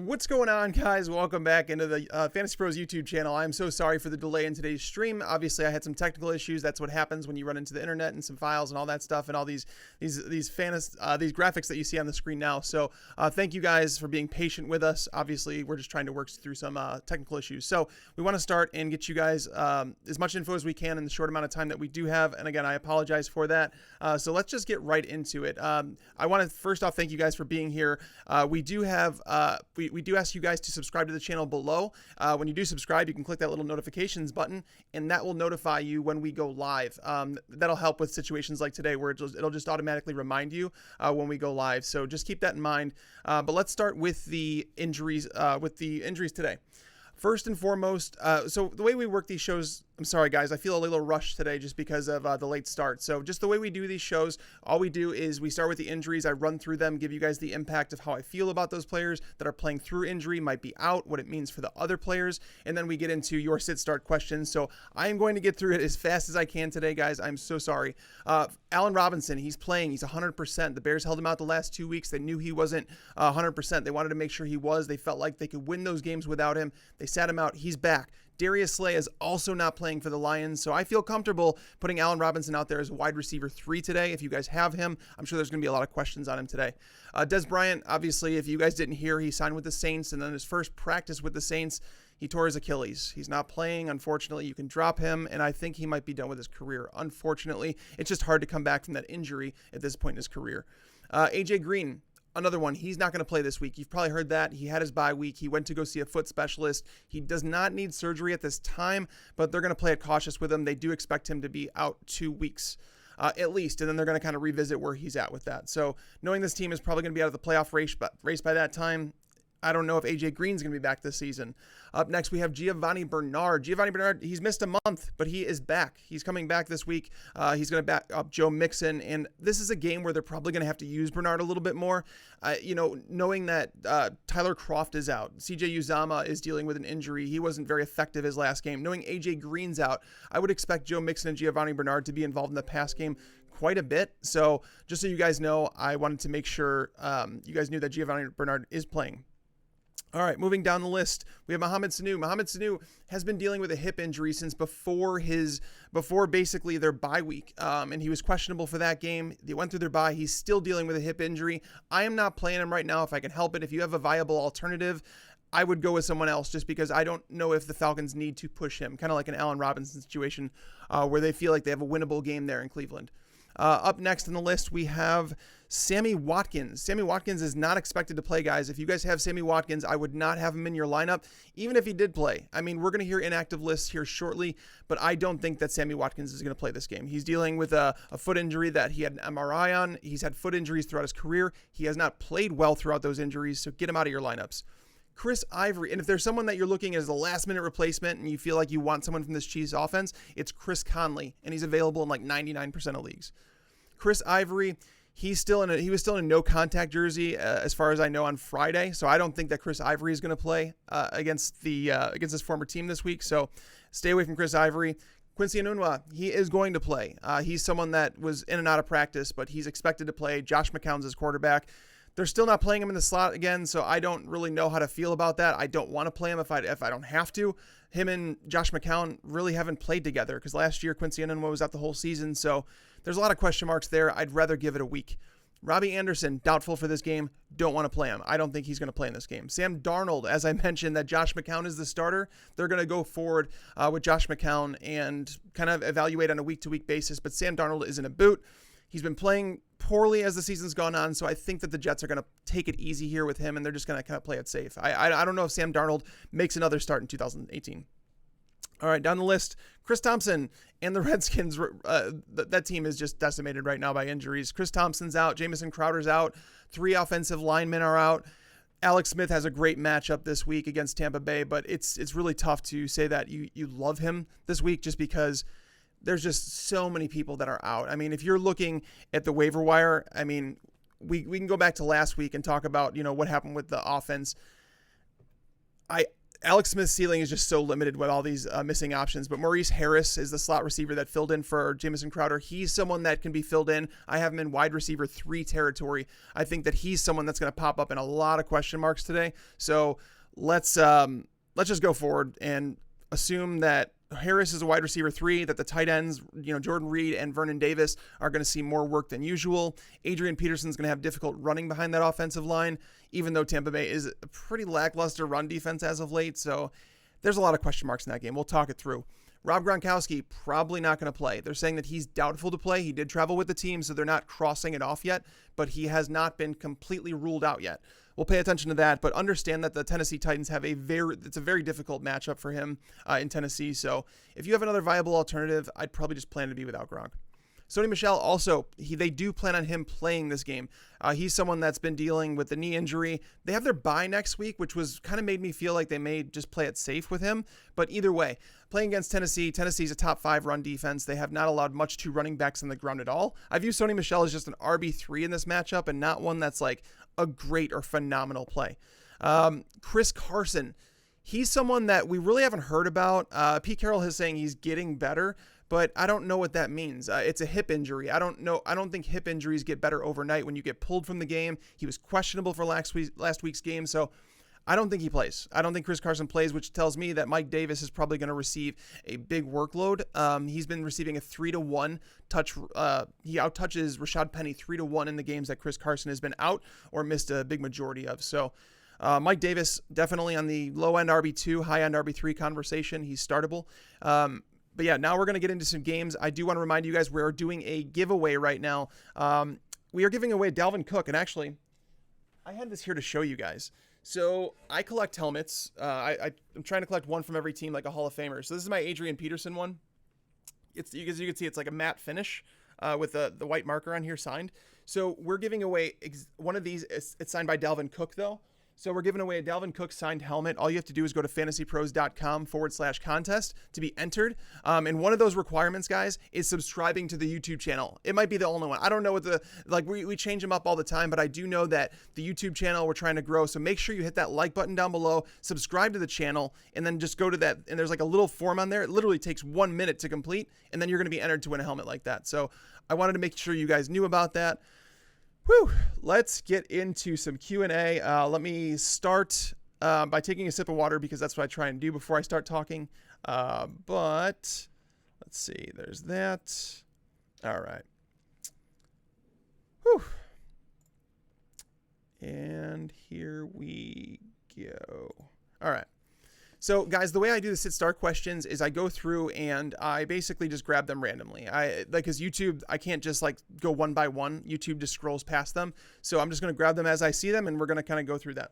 What's going on, guys? Welcome back into the Fantasy Pros YouTube channel. I'm so sorry for the delay in today's stream. Obviously, I had some technical issues. That's what happens when you run into the internet and some files and all that stuff and all these graphics that you see on the screen now. So thank you guys for being patient with us. Obviously, we're just trying to work through some technical issues. So we want to start and get you guys as much info as we can in the short amount of time that we do have. And again, I apologize for that. So let's just get right into it. I want to first off thank you guys for being here. We do have we do ask you guys to subscribe to the channel below. When you do subscribe, you can click that little notifications button, and that will notify you when we go live. That'll help with situations like today where it'll just automatically remind you when we go live. So just keep that in mind. But let's start with the injuries. Today. First and foremost, so the way we work these shows, I'm sorry guys, I feel a little rushed today just because of the late start. So just the way we do these shows, all we do is we start with the injuries. I run through them, give you guys the impact of how I feel about those players that are playing through injury, might be out, what it means for the other players, and then we get into your sit-start questions. So I am going to get through it as fast as I can today, guys. I'm so sorry. Allen Robinson, he's playing. He's 100%. The Bears held him out the last 2 weeks. They knew he wasn't 100%. They wanted to make sure he was. They felt like they could win those games without him. They sat him out. He's back. Darius Slay is also not playing for the Lions, so I feel comfortable putting Allen Robinson out there as a wide receiver 3 today. If you guys have him, I'm sure there's going to be a lot of questions on him today. Dez Bryant, obviously, if you guys didn't hear, he signed with the Saints, and then his first practice with the Saints, he tore his Achilles. He's not playing, unfortunately. You can drop him, and I think he might be done with his career. Unfortunately, it's just hard to come back from that injury at this point in his career. AJ Green, another one. He's not going to play this week. You've probably heard that. He had his bye week. He went to go see a foot specialist. He does not need surgery at this time, but they're going to play it cautious with him. They do expect him to be out 2 weeks at least, and then they're going to kind of revisit where he's at with that. So knowing this team is probably going to be out of the playoff race by that time, I don't know if AJ Green's going to be back this season. Up next, we have Giovanni Bernard. Giovanni Bernard, he's missed a month, but he is back. He's coming back this week. He's going to back up Joe Mixon, and this is a game where they're probably going to have to use Bernard a little bit more. Knowing that Tyler Kroft is out, CJ Uzama is dealing with an injury. He wasn't very effective his last game. Knowing AJ Green's out, I would expect Joe Mixon and Giovanni Bernard to be involved in the pass game quite a bit. So just so you guys know, I wanted to make sure you guys knew that Giovanni Bernard is playing. All right, moving down the list, we have Mohamed Sanu. Mohamed Sanu has been dealing with a hip injury since before basically their bye week, and he was questionable for that game. They went through their bye. He's still dealing with a hip injury. I am not playing him right now if I can help it. If you have a viable alternative, I would go with someone else just because I don't know if the Falcons need to push him, kind of like an Allen Robinson situation where they feel like they have a winnable game there in Cleveland. Up next in the list, we have Sammy Watkins. Sammy Watkins is not expected to play, guys. If you guys have Sammy Watkins, I would not have him in your lineup, even if he did play. I mean, we're going to hear inactive lists here shortly, but I don't think that Sammy Watkins is going to play this game. He's dealing with a foot injury that he had an MRI on. He's had foot injuries throughout his career. He has not played well throughout those injuries, so get him out of your lineups. Chris Ivory, and if there's someone that you're looking at as a last-minute replacement and you feel like you want someone from this Chiefs offense, it's Chris Conley, and he's available in like 99% of leagues. Chris Ivory, he was still in a no-contact jersey as far as I know on Friday, so I don't think that Chris Ivory is going to play against his former team this week. So stay away from Chris Ivory. Quincy Enunwa, he is going to play. He's someone that was in and out of practice, but he's expected to play. Josh McCown's his quarterback. They're still not playing him in the slot again, so I don't really know how to feel about that. I don't want to play him if I don't have to. Him and Josh McCown really haven't played together because last year Quincy Enunwa was out the whole season, so there's a lot of question marks there. I'd rather give it a week. Robbie Anderson, doubtful for this game. Don't want to play him. I don't think he's going to play in this game. Sam Darnold, as I mentioned, that Josh McCown is the starter. They're going to go forward with Josh McCown and kind of evaluate on a week-to-week basis, but Sam Darnold isn't a boot. He's been playing poorly as the season's gone on, so I think that the Jets are going to take it easy here with him, and they're just going to kind of play it safe. I don't know if Sam Darnold makes another start in 2018. All right, down the list, Chris Thompson and the Redskins. That team is just decimated right now by injuries. Chris Thompson's out. Jamison Crowder's out. 3 offensive linemen are out. Alex Smith has a great matchup this week against Tampa Bay, but it's really tough to say that you love him this week just because there's just so many people that are out. I mean, if you're looking at the waiver wire, I mean, we can go back to last week and talk about, what happened with the offense. Alex Smith's ceiling is just so limited with all these missing options. But Maurice Harris is the slot receiver that filled in for Jamison Crowder. He's someone that can be filled in. I have him in wide receiver 3 territory. I think that he's someone that's going to pop up in a lot of question marks today. So let's just go forward and assume that Harris is a wide receiver 3, that the tight ends, Jordan Reed and Vernon Davis are going to see more work than usual. Adrian Peterson's going to have difficult running behind that offensive line, even though Tampa Bay is a pretty lackluster run defense as of late. So there's a lot of question marks in that game. We'll talk it through. Rob Gronkowski, probably not going to play. They're saying that he's doubtful to play. He did travel with the team, so they're not crossing it off yet, but he has not been completely ruled out yet. We'll pay attention to that, but understand that the Tennessee Titans have it's a very difficult matchup for him in Tennessee. So if you have another viable alternative, I'd probably just plan to be without Gronk. Sony Michel also, they do plan on him playing this game. He's someone that's been dealing with the knee injury. They have their bye next week, which was kind of made me feel like they may just play it safe with him. But either way, playing against Tennessee's a top 5 run defense. They have not allowed much to running backs on the ground at all. I view Sony Michel as just an RB3 in this matchup and not one that's like a great or phenomenal play. Chris Carson, he's someone that we really haven't heard about. Pete Carroll is saying he's getting better, but I don't know what that means. It's a hip injury. I don't know. I don't think hip injuries get better overnight when you get pulled from the game. He was questionable for last week's game, so I don't think he plays. I don't think Chris Carson plays, which tells me that Mike Davis is probably going to receive a big workload. He's been receiving a 3-to-1 touch. He outtouches Rashad Penny 3-to-1 in the games that Chris Carson has been out or missed a big majority of. So Mike Davis definitely on the low end RB2, high end RB3 conversation. He's startable. But yeah, now we're going to get into some games. I do want to remind you guys we're doing a giveaway right now. We are giving away Dalvin Cook, and actually, I had this here to show you guys. So I collect helmets. I'm trying to collect one from every team, like a Hall of Famer. So this is my Adrian Peterson one. As you can see, it's like a matte finish with the white marker on here signed. So we're giving away one of these. It's signed by Dalvin Cook, though. So we're giving away a Dalvin Cook signed helmet. All you have to do is go to fantasypros.com/contest to be entered. And one of those requirements, guys, is subscribing to the YouTube channel. It might be the only one. I don't know what we change them up all the time, but I do know that the YouTube channel we're trying to grow. So make sure you hit that like button down below, subscribe to the channel, and then just go to that. And there's like a little form on there. It literally takes 1 minute to complete, and then you're going to be entered to win a helmet like that. So I wanted to make sure you guys knew about that. Whew, let's get into some Q&A. Let me start by taking a sip of water because that's what I try and do before I start talking. But let's see, there's that. All right. Whew. And here we go. All right. So, guys, the way I do the sit-start questions is I go through and I basically just grab them randomly. Because YouTube, I can't just go one by one. YouTube just scrolls past them. So I'm just going to grab them as I see them, and we're going to kind of go through that.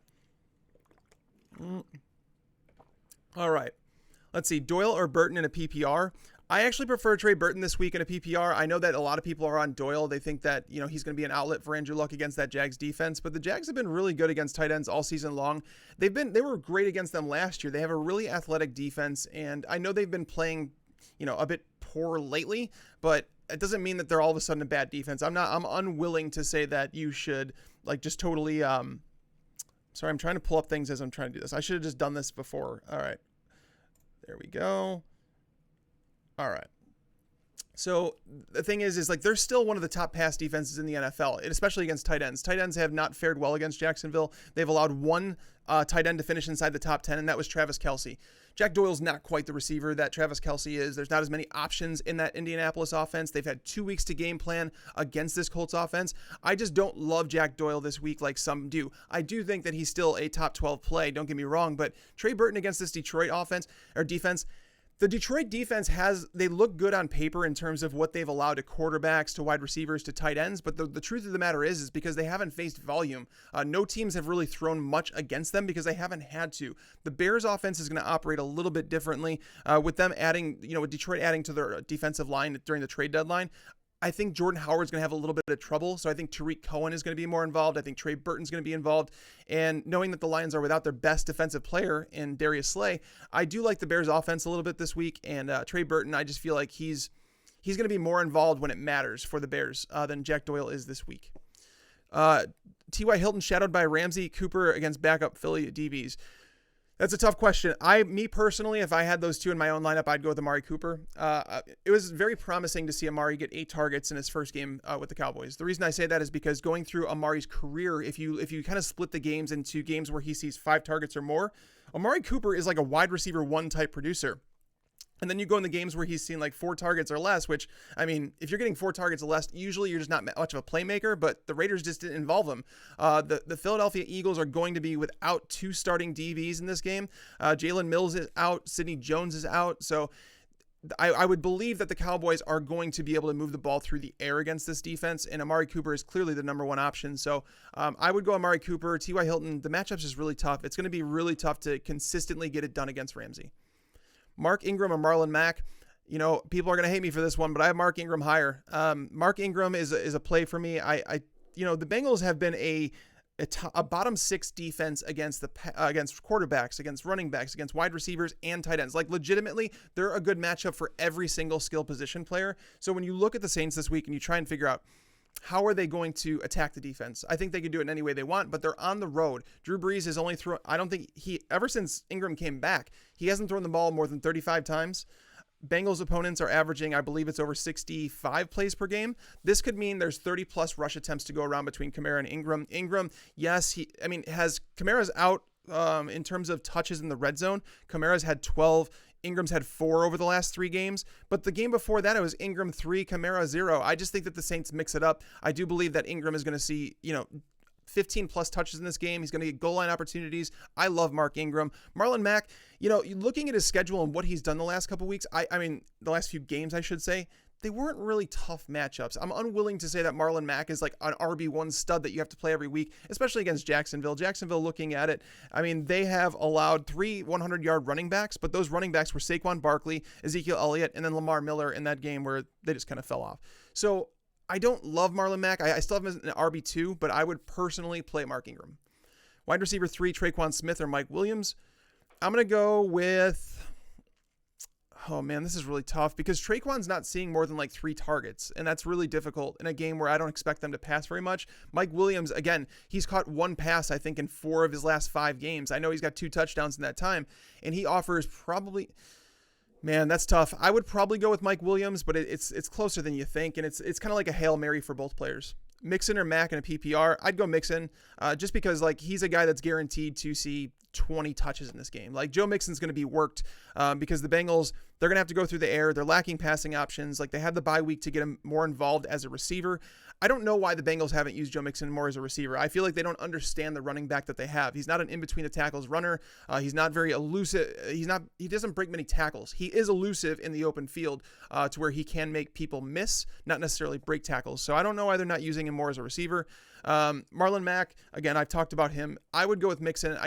All right. Let's see. Doyle or Burton in a PPR? I actually prefer Trey Burton this week in a PPR. I know that a lot of people are on Doyle. They think that, he's going to be an outlet for Andrew Luck against that Jags defense, but the Jags have been really good against tight ends all season long. They were great against them last year. They have a really athletic defense, and I know they've been playing, a bit poor lately, but it doesn't mean that they're all of a sudden a bad defense. I'm unwilling to say that you should just totally, sorry, I'm trying to pull up things as I'm trying to do this. I should have just done this before. All right. There we go. All right. So the thing is they're still one of the top pass defenses in the NFL, and especially against tight ends. Tight ends have not fared well against Jacksonville. They've allowed one tight end to finish inside the top 10, and that was Travis Kelce. Jack Doyle's not quite the receiver that Travis Kelce is. There's not as many options in that Indianapolis offense. They've had 2 weeks to game plan against this Colts offense. I just don't love Jack Doyle this week like some do. I do think that he's still a top 12 play, don't get me wrong, but Trey Burton against this Detroit offense or defense, the Detroit defense they look good on paper in terms of what they've allowed to quarterbacks, to wide receivers, to tight ends. But the truth of the matter is because they haven't faced volume. No teams have really thrown much against them because they haven't had to. The Bears offense is going to operate a little bit differently with them adding, with Detroit adding to their defensive line during the trade deadline. I think Jordan Howard's going to have a little bit of trouble. So I think Tarik Cohen is going to be more involved. I think Trey Burton's going to be involved. And knowing that the Lions are without their best defensive player in Darius Slay, I do like the Bears offense a little bit this week. And Trey Burton, I just feel like he's going to be more involved when it matters for the Bears than Jack Doyle is this week. T.Y. Hilton shadowed by Ramsey Cooper against backup Philly DBs. That's a tough question. Me personally, if I had those two in my own lineup, I'd go with Amari Cooper. It was very promising to see Amari get 8 targets in his first game with the Cowboys. The reason I say that is because going through Amari's career, if you kind of split the games into games where he sees 5 targets or more, Amari Cooper is like a wide receiver 1 type producer. And then you go in the games where he's seen like 4 targets or less, which, I mean, if you're getting 4 targets or less, usually you're just not much of a playmaker, but the Raiders just didn't involve him. The Philadelphia Eagles are going to be without 2 starting DVs in this game. Jalen Mills is out. Sidney Jones is out. So I would believe that the Cowboys are going to be able to move the ball through the air against this defense, and Amari Cooper is clearly the number 1 option. So I would go Amari Cooper. T.Y. Hilton, the matchup's just really tough. It's going to be really tough to consistently get it done against Ramsey. Mark Ingram or Marlon Mac, people are going to hate me for this one, but I have Mark Ingram higher. Mark Ingram is a play for me. The Bengals have been a bottom 6 defense against quarterbacks, against running backs, against wide receivers and tight ends. Like legitimately, they're a good matchup for every single skill position player. So when you look at the Saints this week and you try and figure out how are they going to attack the defense, I think they can do it in any way they want, but they're on the road. Drew Brees has only thrown, I don't think ever since Ingram came back, he hasn't thrown the ball more than 35 times. Bengals opponents are averaging, I believe it's over 65 plays per game. This could mean there's 30 plus rush attempts to go around between Kamara and Ingram. Ingram, yes, Kamara's out in terms of touches in the red zone. Kamara's had 12. Ingram's had 4 over the last 3 games, but the game before that, it was Ingram 3, Kamara 0. I just think that the Saints mix it up. I do believe that Ingram is going to see, 15 plus touches in this game. He's going to get goal line opportunities. I love Mark Ingram. Marlon Mac, looking at his schedule and what he's done the last couple weeks, the last few games, I should say, they weren't really tough matchups. I'm unwilling to say that Marlon Mac is like an RB1 stud that you have to play every week, especially against Jacksonville. Jacksonville, looking at it, they have allowed 3 100-yard running backs, but those running backs were Saquon Barkley, Ezekiel Elliott, and then Lamar Miller in that game where they just kind of fell off. So I don't love Marlon Mac. I still have him as an RB2, but I would personally play Mark Ingram. Wide receiver 3, Traquan Smith or Mike Williams. I'm going to go with... Oh man, this is really tough because Traquan's not seeing more than like 3 targets, and that's really difficult in a game where I don't expect them to pass very much. Mike Williams, again, he's caught 1 pass, I think, in 4 of his last 5 games. I know he's got 2 touchdowns in that time, and he offers probably... Man, that's tough. I would probably go with Mike Williams, but it's closer than you think, and it's kind of like a Hail Mary for both players. Mixon or Mac in a PPR, I'd go Mixon just because he's a guy that's guaranteed to see 20 touches in this game. Like Joe Mixon's going to be worked because the Bengals, they're going to have to go through the air. They're lacking passing options. Like they had the bye week to get him more involved as a receiver. I don't know why the Bengals haven't used Joe Mixon more as a receiver. I feel like they don't understand the running back that they have. He's not an in-between the tackles runner. He's not very elusive. He doesn't break many tackles. He is elusive in the open field to where he can make people miss, not necessarily break tackles. So I don't know why they're not using him more as a receiver. Marlon Mac, again, I've talked about him. I would go with Mixon.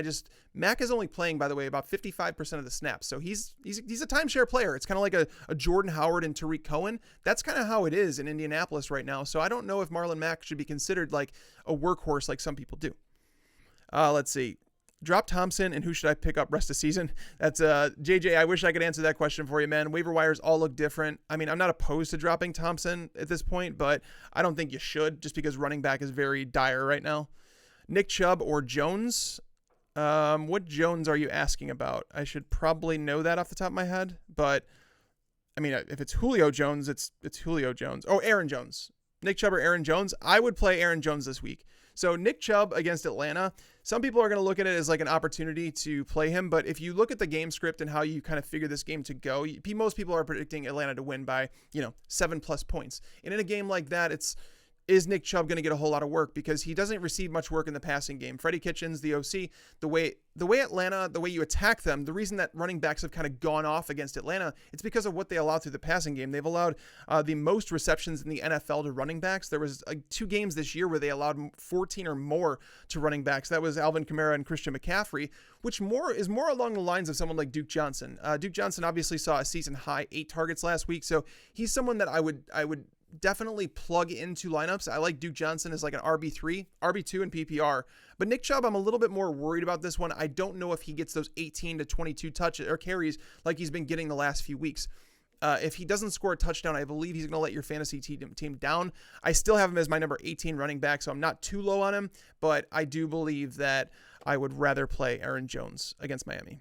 Mac is only playing, by the way, about 55% of the snaps. So he's a timeshare player. It's kind of like a Jordan Howard and Tarik Cohen. That's kind of how it is in Indianapolis right now. So I don't know if Marlon Mac should be considered like a workhorse like some people do. Let's see. Drop Thompson, and who should I pick up rest of season? That's JJ. I wish I could answer that question for you, man. Waiver wires all look different. I'm not opposed to dropping Thompson at this point, but I don't think you should just because running back is very dire right now. Nick Chubb or Jones? What Jones are you asking about? I should probably know that off the top of my head, but if it's Julio Jones, it's Julio Jones. Oh, Aaron Jones. Nick Chubb or Aaron Jones? I would play Aaron Jones this week. So Nick Chubb against Atlanta, some people are going to look at it as like an opportunity to play him. But if you look at the game script and how you kind of figure this game to go, most people are predicting Atlanta to win by, 7+ points. And in a game like that, is Nick Chubb going to get a whole lot of work because he doesn't receive much work in the passing game. Freddie Kitchens, the OC, the way Atlanta, the way you attack them, the reason that running backs have kind of gone off against Atlanta, it's because of what they allow through the passing game. They've allowed the most receptions in the NFL to running backs. There was 2 games this year where they allowed 14 or more to running backs. That was Alvin Kamara and Christian McCaffrey, which is more along the lines of someone like Duke Johnson. Duke Johnson obviously saw a season high 8 targets last week, so he's someone that I would definitely plug into lineups. I like Duke Johnson as like an RB3, RB2 in PPR. But Nick Chubb, I'm a little bit more worried about this one. I don't know if he gets those 18 to 22 touches or carries like he's been getting the last few weeks. If he doesn't score a touchdown, I believe he's going to let your fantasy team down. I still have him as my number 18 running back, so I'm not too low on him, but I do believe that I would rather play Aaron Jones against Miami.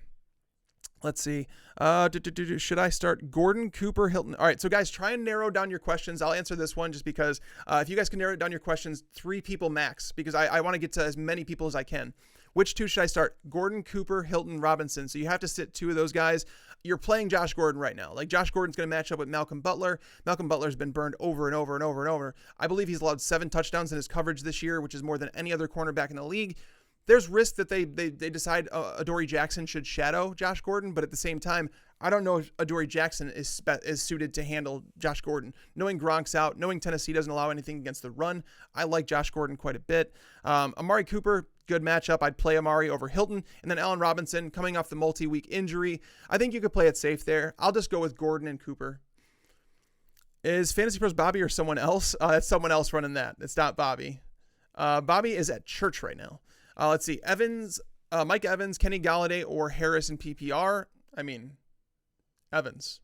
Let's see. Should I start Gordon, Cooper, Hilton? All right, so guys, try and narrow down your questions. I'll answer this one just because if you guys can narrow down your questions, 3 people max, because I want to get to as many people as I can. Which 2 should I start? Gordon, Cooper, Hilton, Robinson. So you have to sit 2 of those guys. You're playing Josh Gordon right now. Like, Josh Gordon's going to match up with Malcolm Butler. Malcolm Butler's been burned over and over and over and over. I believe he's allowed 7 touchdowns in his coverage this year, which is more than any other cornerback in the league. There's risk that they decide Adoree Jackson should shadow Josh Gordon, but at the same time, I don't know if Adoree Jackson is suited to handle Josh Gordon. Knowing Gronk's out, knowing Tennessee doesn't allow anything against the run, I like Josh Gordon quite a bit. Amari Cooper, good matchup. I'd play Amari over Hilton. And then Allen Robinson, coming off the multi-week injury, I think you could play it safe there. I'll just go with Gordon and Cooper. Is Fantasy Pros Bobby or someone else? It's someone else running that. It's not Bobby. Bobby is at church right now. Let's see. Mike Evans, Kenny Galladay, or Harris in PPR. I mean, Evans.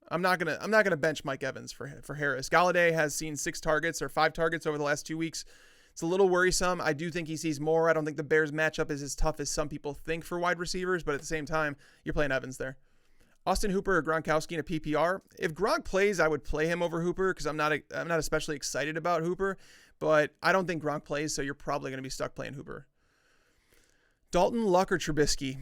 I'm not gonna bench Mike Evans for Harris. Galladay has seen 6 targets or 5 targets over the last 2 weeks. It's a little worrisome. I do think he sees more. I don't think the Bears matchup is as tough as some people think for wide receivers, but at the same time, you're playing Evans there. Austin Hooper or Gronkowski in a PPR. If Gronk plays, I would play him over Hooper because I'm not especially excited about Hooper, but I don't think Gronk plays, so you're probably gonna be stuck playing Hooper. Dalton, Luck, or Trubisky?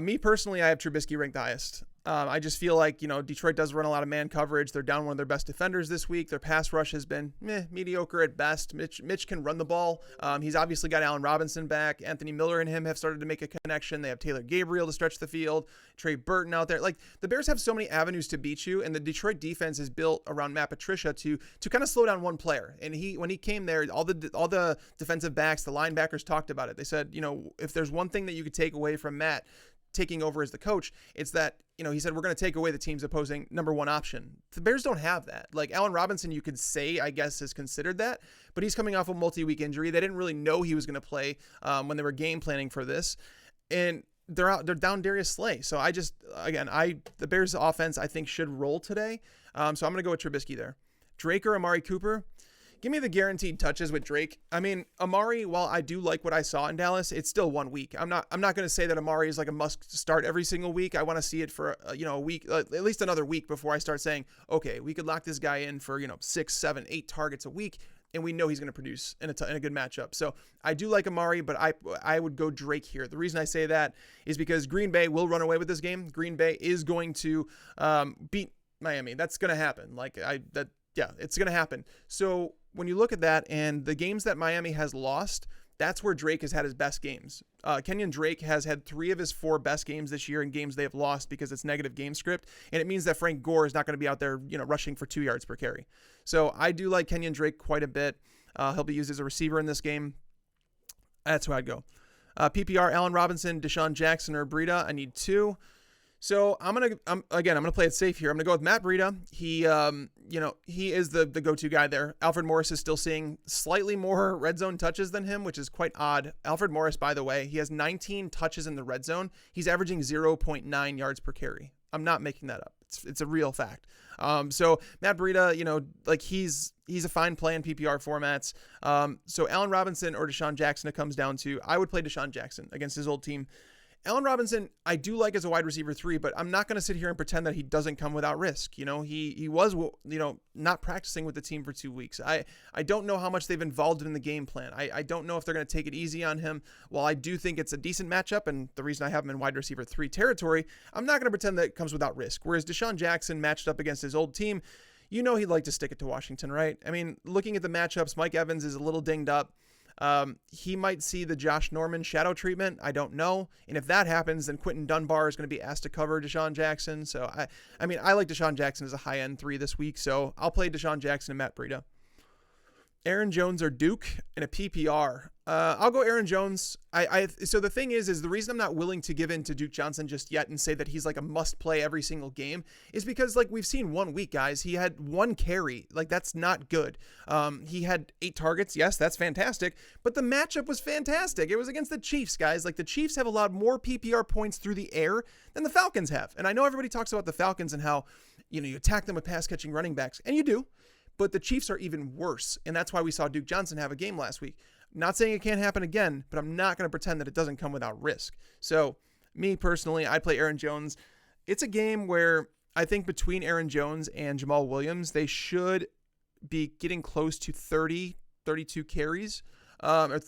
Me personally, I have Trubisky ranked highest. I just feel like, Detroit does run a lot of man coverage. They're down one of their best defenders this week. Their pass rush has been mediocre at best. Mitch can run the ball. He's obviously got Allen Robinson back. Anthony Miller and him have started to make a connection. They have Taylor Gabriel to stretch the field. Trey Burton out there. Like, the Bears have so many avenues to beat you, and the Detroit defense is built around Matt Patricia to kind of slow down one player. And when he came there, all the defensive backs, the linebackers talked about it. They said, if there's one thing that you could take away from Matt taking over as the coach, it's that, he said, we're going to take away the team's opposing number 1 option. The Bears don't have that. Like, Allen Robinson, you could say, I guess, is considered that, but he's coming off a multi-week injury. They didn't really know he was going to play when they were game planning for this. And they're down Darius Slay. So the Bears offense, I think, should roll today. So I'm going to go with Trubisky there. Drake or Amari Cooper? Give me the guaranteed touches with Drake. I mean, Amari, while I do like what I saw in Dallas, it's still 1 week. I'm not going to say that Amari is like a must start every single week. I want to see it for a week, at least another week before I start saying, okay, we could lock this guy in for 6, 7, 8 targets a week, and we know he's going to produce in a good matchup. So I do like Amari, but I would go Drake here. The reason I say that is because Green Bay will run away with this game. Green Bay is going to beat Miami. That's going to happen. It's going to happen. So when you look at that and the games that Miami has lost, that's where Drake has had his best games. Kenyon Drake has had 3 of his 4 best games this year in games they have lost because it's negative game script. And it means that Frank Gore is not going to be out there, rushing for 2 yards per carry. So I do like Kenyon Drake quite a bit. He'll be used as a receiver in this game. That's who I'd go. PPR, Allen Robinson, Desean Jackson, or Breida. I need 2. So I'm gonna play it safe here. I'm gonna go with Matt Breida. He is the go-to guy there. Alfred Morris is still seeing slightly more red zone touches than him, which is quite odd. Alfred Morris, by the way, he has 19 touches in the red zone. He's averaging 0.9 yards per carry. I'm not making that up. It's a real fact. So Matt Breida, he's a fine play in PPR formats. So Allen Robinson or Desean Jackson, it comes down to. I would play Desean Jackson against his old team. Allen Robinson, I do like as a wide receiver 3, but I'm not going to sit here and pretend that he doesn't come without risk. He was, not practicing with the team for 2 weeks. I don't know how much they've involved in the game plan. I don't know if they're going to take it easy on him. While I do think it's a decent matchup, and the reason I have him in wide receiver 3 territory, I'm not going to pretend that it comes without risk. Whereas Desean Jackson matched up against his old team, he'd like to stick it to Washington, right? I mean, looking at the matchups, Mike Evans is a little dinged up. He might see the Josh Norman shadow treatment. I don't know. And if that happens, then Quentin Dunbar is going to be asked to cover Desean Jackson. So I like Desean Jackson as a high end 3 this week. So I'll play Desean Jackson and Matt Breida. Aaron Jones or Duke in a PPR. I'll go Aaron Jones. So the thing is the reason I'm not willing to give in to Duke Johnson just yet and say that he's like a must play every single game is because we've seen 1 week, guys. He had 1 carry. That's not good. He had 8 targets. Yes, that's fantastic. But the matchup was fantastic. It was against the Chiefs, guys. The Chiefs have allowed more PPR points through the air than the Falcons have. And I know everybody talks about the Falcons and how, you attack them with pass catching running backs, and you do. But the Chiefs are even worse, and that's why we saw Duke Johnson have a game last week. Not saying it can't happen again, but I'm not going to pretend that it doesn't come without risk. So me personally, I play Aaron Jones. It's a game where I think between Aaron Jones and Jamal Williams, they should be getting close to 30, 32 carries, or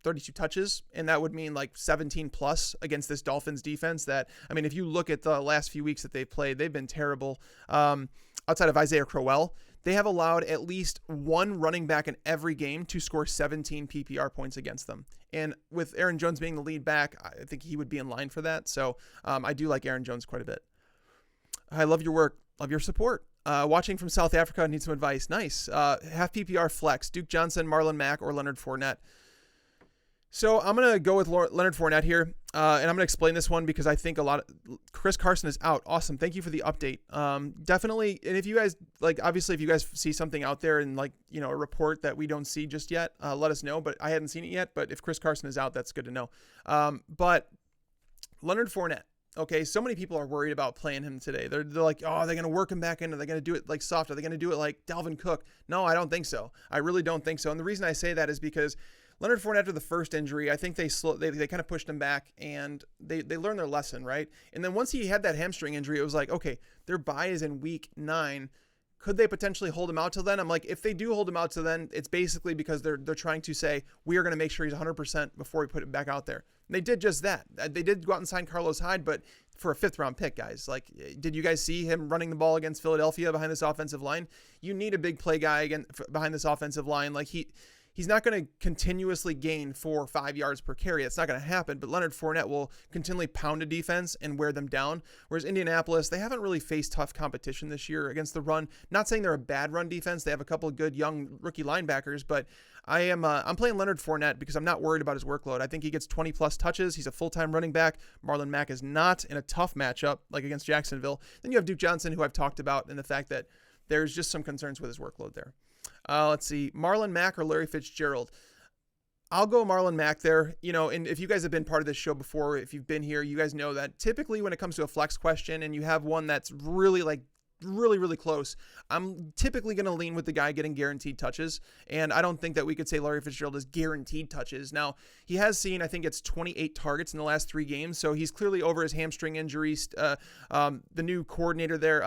32 touches. And that would mean like 17 plus against this Dolphins defense that, I mean, if you look at the last few weeks that they've played, they've been terrible. Outside of Isaiah Crowell, they have allowed at least one running back in every game to score 17 PPR points against them. And with Aaron Jones being the lead back, I think he would be in line for that. So I do like Aaron Jones quite a bit. I love your work. Love your support. Watching from South Africa, need some advice. Nice. Half PPR flex, Duke Johnson, Marlon Mac, or Leonard Fournette. So I'm going to go with Leonard Fournette here, and I'm going to explain this one because I think Chris Carson is out. Awesome. Thank you for the update. Definitely, and if you guys, like, obviously, if you guys see something out there and, like, you know, a report that we don't see just yet, let us know, but I hadn't seen it yet, but if Chris Carson is out, that's good to know. But Leonard Fournette, okay, so many people are worried about playing him today. They're like, oh, are they going to work him back in? Are they going to do it, like, soft? Are they going to do it like Dalvin Cook? No, I don't think so. I really don't think so, and the reason I say that is because Leonard Fournette, after the first injury, I think they kind of pushed him back, and they learned their lesson, right? And then once he had that hamstring injury, it was like, okay, their bye is in week 9. Could they potentially hold him out till then? I'm like, if they do hold him out till then, it's basically because they're trying to say, we are going to make sure he's 100% before we put him back out there. And they did just that. They did go out and sign Carlos Hyde, but for a 5th-round pick, guys. Like, did you guys see him running the ball against Philadelphia behind this offensive line? You need a big play guy again behind this offensive line. Like, He's not going to continuously gain 4 or 5 yards per carry. That's not going to happen, but Leonard Fournette will continually pound a defense and wear them down. Whereas Indianapolis, they haven't really faced tough competition this year against the run. Not saying they're a bad run defense. They have a couple of good young rookie linebackers, but I'm playing Leonard Fournette because I'm not worried about his workload. I think he gets 20-plus touches. He's a full-time running back. Marlon Mac is not in a tough matchup like against Jacksonville. Then you have Duke Johnson, who I've talked about, and the fact that there's just some concerns with his workload there. Let's see, Marlon Mac or Larry Fitzgerald. I'll go Marlon Mac there. You know, and if you guys have been part of this show before, if you've been here, you guys know that typically when it comes to a flex question and you have one that's really really close, I'm typically going to lean with the guy getting guaranteed touches. And I don't think that we could say Larry Fitzgerald is guaranteed touches. Now, he has seen, I think it's 28 targets in the last 3 games. So he's clearly over his hamstring injuries. The new coordinator there,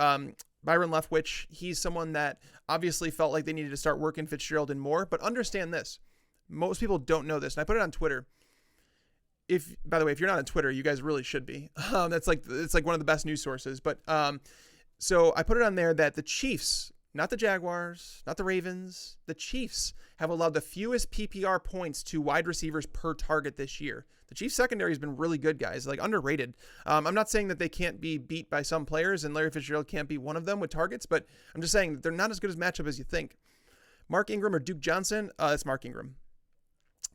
Byron Leftwich, he's someone that obviously felt like they needed to start working Fitzgerald in more. But understand this. Most people don't know this. And I put it on Twitter. By the way, if you're not on Twitter, you guys really should be. It's like one of the best news sources. But so I put it on there that the Chiefs, not the Jaguars, not the Ravens, the Chiefs have allowed the fewest PPR points to wide receivers per target this year. The Chiefs secondary has been really good, guys, like underrated. I'm not saying that they can't be beat by some players and Larry Fitzgerald can't be one of them with targets, but I'm just saying they're not as good as matchup as you think. Mark Ingram or Duke Johnson? It's Mark Ingram.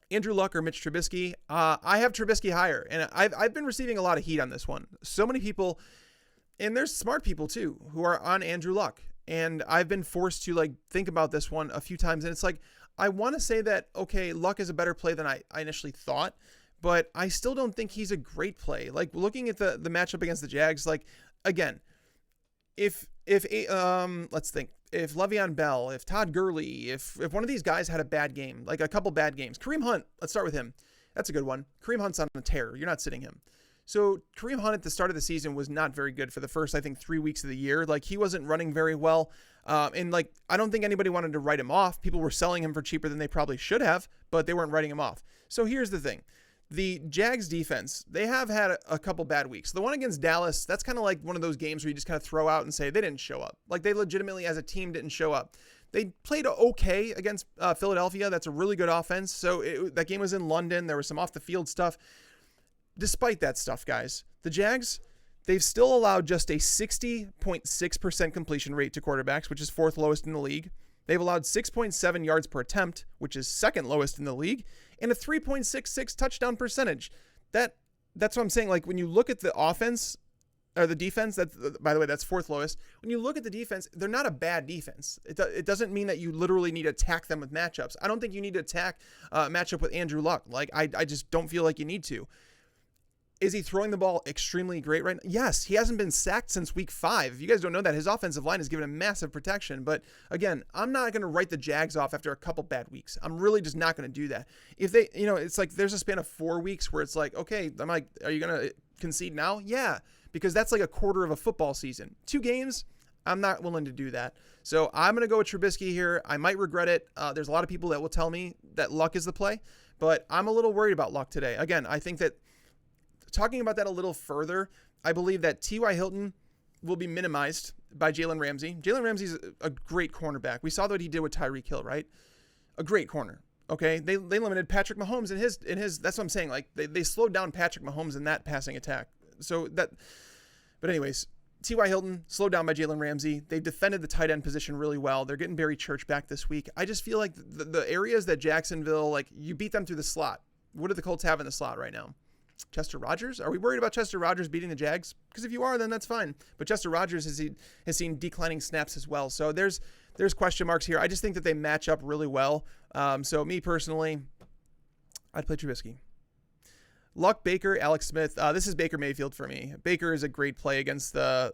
Andrew Luck or Mitch Trubisky? I have Trubisky higher, and I've been receiving a lot of heat on this one. So many people, and there's smart people too, who are on Andrew Luck. And I've been forced to think about this one a few times. And it's like, I want to say that, okay, Luck is a better play than I initially thought, but I still don't think he's a great play. Like looking at the matchup against the Jags, like again, if let's think, if Le'Veon Bell, if Todd Gurley, if one of these guys had a bad game, like a couple bad games, Kareem Hunt, let's start with him. That's a good one. Kareem Hunt's on a tear. You're not sitting him. So Kareem Hunt at the start of the season was not very good for the first, I think, 3 weeks of the year. Like he wasn't running very well. And I don't think anybody wanted to write him off. People were selling him for cheaper than they probably should have, but they weren't writing him off. So here's the thing. The Jags defense, they have had a couple bad weeks. The one against Dallas, that's kind of like one of those games where you just kind of throw out and say they didn't show up. Like they legitimately as a team didn't show up. They played okay against Philadelphia. That's a really good offense. So that game was in London. There was some off the field stuff. Despite that stuff, guys, the Jags, they've still allowed just a 60.6% completion rate to quarterbacks, which is 4th lowest in the league. They've allowed 6.7 yards per attempt, which is 2nd lowest in the league, and a 3.66 touchdown percentage. That's what I'm saying. Like when you look at the offense or the defense, by the way, that's 4th lowest. When you look at the defense, they're not a bad defense. It doesn't mean that you literally need to attack them with matchups. I don't think you need to attack a matchup with Andrew Luck. Like I just don't feel like you need to. Is he throwing the ball extremely great right now? Yes, he hasn't been sacked since week 5. If you guys don't know that, his offensive line has given him massive protection. But again, I'm not going to write the Jags off after a couple bad weeks. I'm really just not going to do that. If they, it's like there's a span of 4 weeks where it's like, okay, I'm like, are you going to concede now? Yeah, because that's like a quarter of a football season. 2 games, I'm not willing to do that. So I'm going to go with Trubisky here. I might regret it. There's a lot of people that will tell me that Luck is the play, but I'm a little worried about Luck today. Again, I think that talking about that a little further, I believe that T.Y. Hilton will be minimized by Jalen Ramsey. Jalen Ramsey's a great cornerback. We saw what he did with Tyreek Hill, right? A great corner. Okay, they limited Patrick Mahomes in his. That's what I'm saying. Like they slowed down Patrick Mahomes in that passing attack. But anyways, T.Y. Hilton slowed down by Jalen Ramsey. They've defended the tight end position really well. They're getting Barry Church back this week. I just feel like the areas that Jacksonville, like you beat them through the slot. What do the Colts have in the slot right now? Chester Rogers? Are we worried about Chester Rogers beating the Jags? Because if you are, then that's fine. But Chester Rogers has seen declining snaps as well. So there's question marks here. I just think that they match up really well. So me personally, I'd play Trubisky. Luck, Baker, Alex Smith. This is Baker Mayfield for me. Baker is a great play against the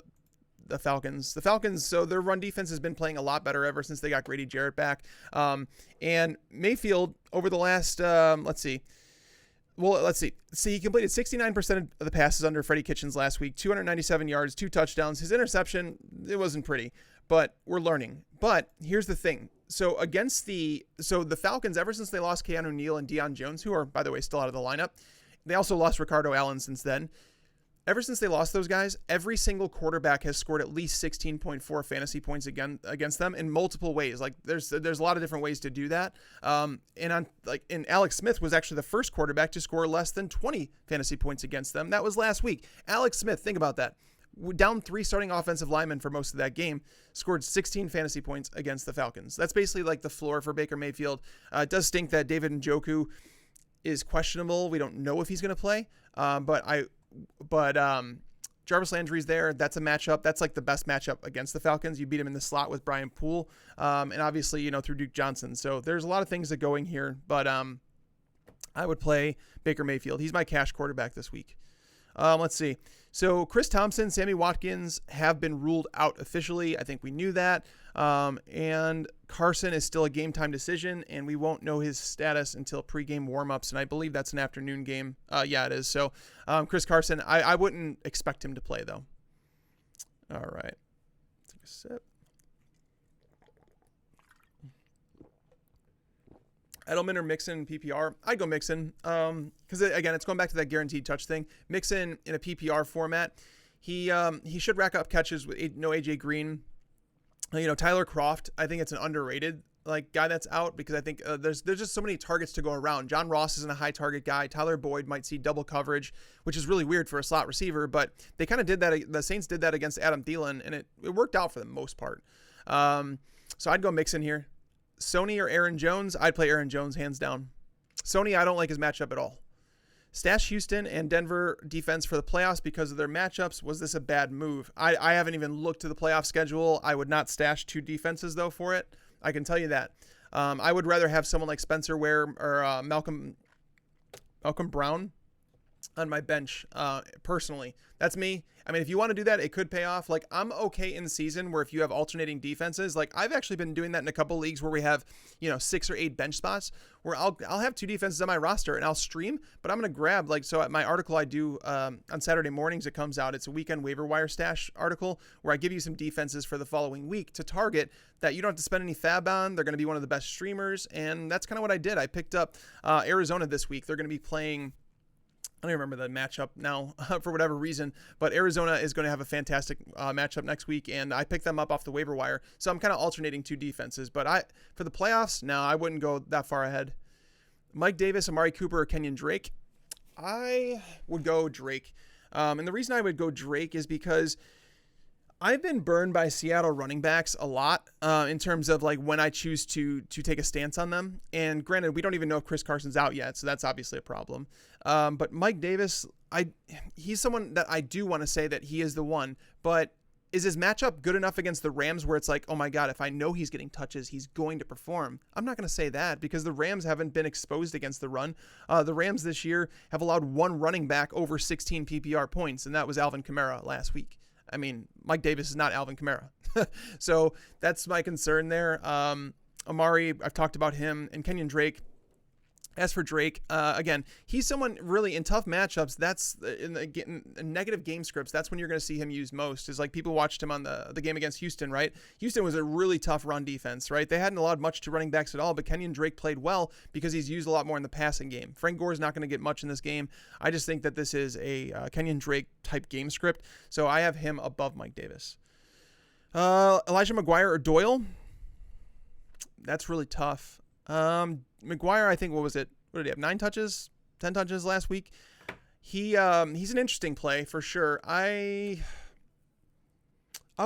Falcons. The Falcons, so their run defense has been playing a lot better ever since they got Grady Jarrett back. And Mayfield over the last, let's see. See, he completed 69% of the passes under Freddie Kitchens last week, 297 yards, 2 touchdowns. His interception, it wasn't pretty, but we're learning. But here's the thing. So the Falcons, ever since they lost Keanu Neal and Deion Jones, who are, by the way, still out of the lineup, they also lost Ricardo Allen since then. Ever since they lost those guys, every single quarterback has scored at least 16.4 fantasy points against them in multiple ways. Like there's a lot of different ways to do that. And Alex Smith was actually the first quarterback to score less than 20 fantasy points against them. That was last week. Alex Smith, think about that. Down 3 starting offensive linemen for most of that game, scored 16 fantasy points against the Falcons. That's basically like the floor for Baker Mayfield. It does stink that David Njoku is questionable. We don't know if he's going to play. But Jarvis Landry's there. That's a matchup. That's like the best matchup against the Falcons. You beat him in the slot with Brian Poole, and obviously, through Duke Johnson. So there's a lot of things that going here, but I would play Baker Mayfield. He's my cash quarterback this week. Let's see. So Chris Thompson, Sammy Watkins have been ruled out officially. I think we knew that. And Carson is still a game time decision, and we won't know his status until pregame warmups. And I believe that's an afternoon game. Yeah, it is. So Chris Carson, I wouldn't expect him to play though. All right. Take a sip. Edelman or Mixon PPR? I'd go Mixon. Because again, it's going back to that guaranteed touch thing. Mixon in a PPR format, he should rack up catches with no AJ Green. Tyler Kroft, I think it's an underrated guy that's out because I think there's just so many targets to go around. John Ross isn't a high target guy. Tyler Boyd might see double coverage, which is really weird for a slot receiver, but they kind of did that. The Saints did that against Adam Thielen, and it worked out for the most part. So I'd go Mixon here. Sony or Aaron Jones? I'd play Aaron Jones hands down. Sony, I don't like his matchup at all. Stash Houston and Denver defense for the playoffs because of their matchups. Was this a bad move? I haven't even looked to the playoff schedule. I would not stash 2 defenses, though, for it. I can tell you that. I would rather have someone like Spencer Ware or Malcolm Brown on my bench, personally. That's me. I mean, if you want to do that, it could pay off. I'm okay in the season where if you have alternating defenses, I've actually been doing that in a couple leagues where we have, 6 or 8 bench spots where I'll have 2 defenses on my roster and I'll stream, but I'm going to grab, so at my article I do on Saturday mornings, it comes out. It's a weekend waiver wire stash article where I give you some defenses for the following week to target that you don't have to spend any fab on. They're going to be one of the best streamers. And that's kind of what I did. I picked up Arizona this week. They're going to be playing, I don't even remember the matchup now for whatever reason, but Arizona is going to have a fantastic matchup next week, and I picked them up off the waiver wire. So I'm kind of alternating 2 defenses, but for the playoffs, no, I wouldn't go that far ahead. Mike Davis, Amari Cooper, or Kenyon Drake? I would go Drake. And the reason I would go Drake is because I've been burned by Seattle running backs a lot in terms of when I choose to take a stance on them. And granted, we don't even know if Chris Carson's out yet, so that's obviously a problem. But Mike Davis, he's someone that I do want to say that he is the one. But is his matchup good enough against the Rams where it's like, oh my God, if I know he's getting touches, he's going to perform? I'm not going to say that because the Rams haven't been exposed against the run. The Rams this year have allowed one running back over 16 PPR points, and that was Alvin Kamara last week. I mean, Mike Davis is not Alvin Kamara. So that's my concern there. Amari, I've talked about him, and Kenyon Drake. As for Drake, again, he's someone really in tough matchups. That's in negative game scripts. That's when you're going to see him used most. Is like people watched him on the game against Houston, right? Houston was a really tough run defense, right? They hadn't allowed much to running backs at all, but Kenyon Drake played well because he's used a lot more in the passing game. Frank Gore's not going to get much in this game. I just think that this is a Kenyon Drake type game script, so I have him above Mike Davis. Elijah Mcguire or Doyle? That's really tough. Mcguire, I think, what did he have? 9 touches, 10 touches last week. He's an interesting play for sure. I'll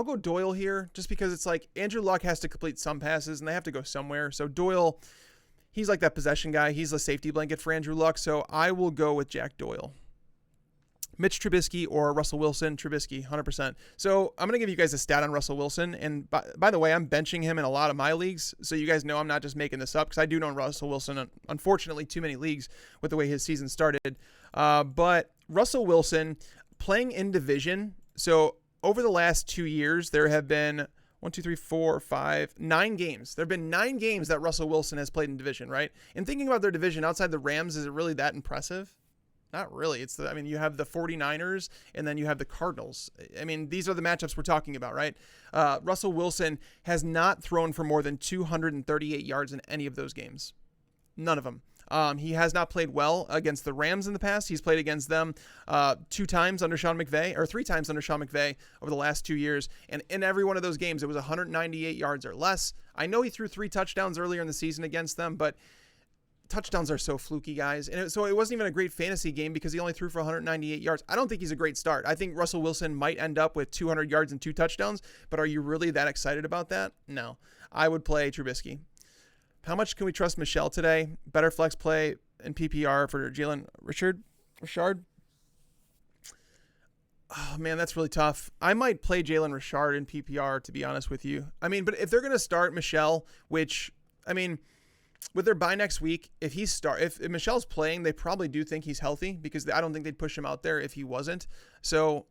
go Doyle here just because it's like Andrew Luck has to complete some passes and they have to go somewhere. So Doyle, he's like that possession guy. He's the safety blanket for Andrew Luck. So I will go with Jack Doyle. Mitch Trubisky or Russell Wilson. Trubisky, 100%. So I'm going to give you guys a stat on Russell Wilson. And by the way, I'm benching him in a lot of my leagues. So you guys know I'm not just making this up because I do know Russell Wilson, unfortunately, too many leagues with the way his season started. But Russell Wilson playing in division. So over the last 2 years, there have been 9 games. There have been 9 games that Russell Wilson has played in division, right? And thinking about their division outside the Rams, is it really that impressive? Not really. You have the 49ers and then you have the Cardinals. I mean, these are the matchups we're talking about, right? Russell Wilson has not thrown for more than 238 yards in any of those games. None of them. He has not played well against the Rams in the past. He's played against them 2 times under Sean McVay, or 3 times under Sean McVay over the last 2 years. And in every one of those games, it was 198 yards or less. I know he threw 3 touchdowns earlier in the season against them, but touchdowns are so fluky, guys. And so it wasn't even a great fantasy game because he only threw for 198 yards. I don't think he's a great start. I think Russell Wilson might end up with 200 yards and 2 touchdowns, but are you really that excited about that? No. I would play Trubisky. How much can we trust Michelle today? Better flex play in PPR for Jalen Richard? Oh, man, that's really tough. I might play Jalen Richard in PPR, to be honest with you. I mean, but if they're going to start Michelle, which, I mean, with their bye next week, if Michelle's playing, they probably do think he's healthy because I don't think they'd push him out there if he wasn't. So,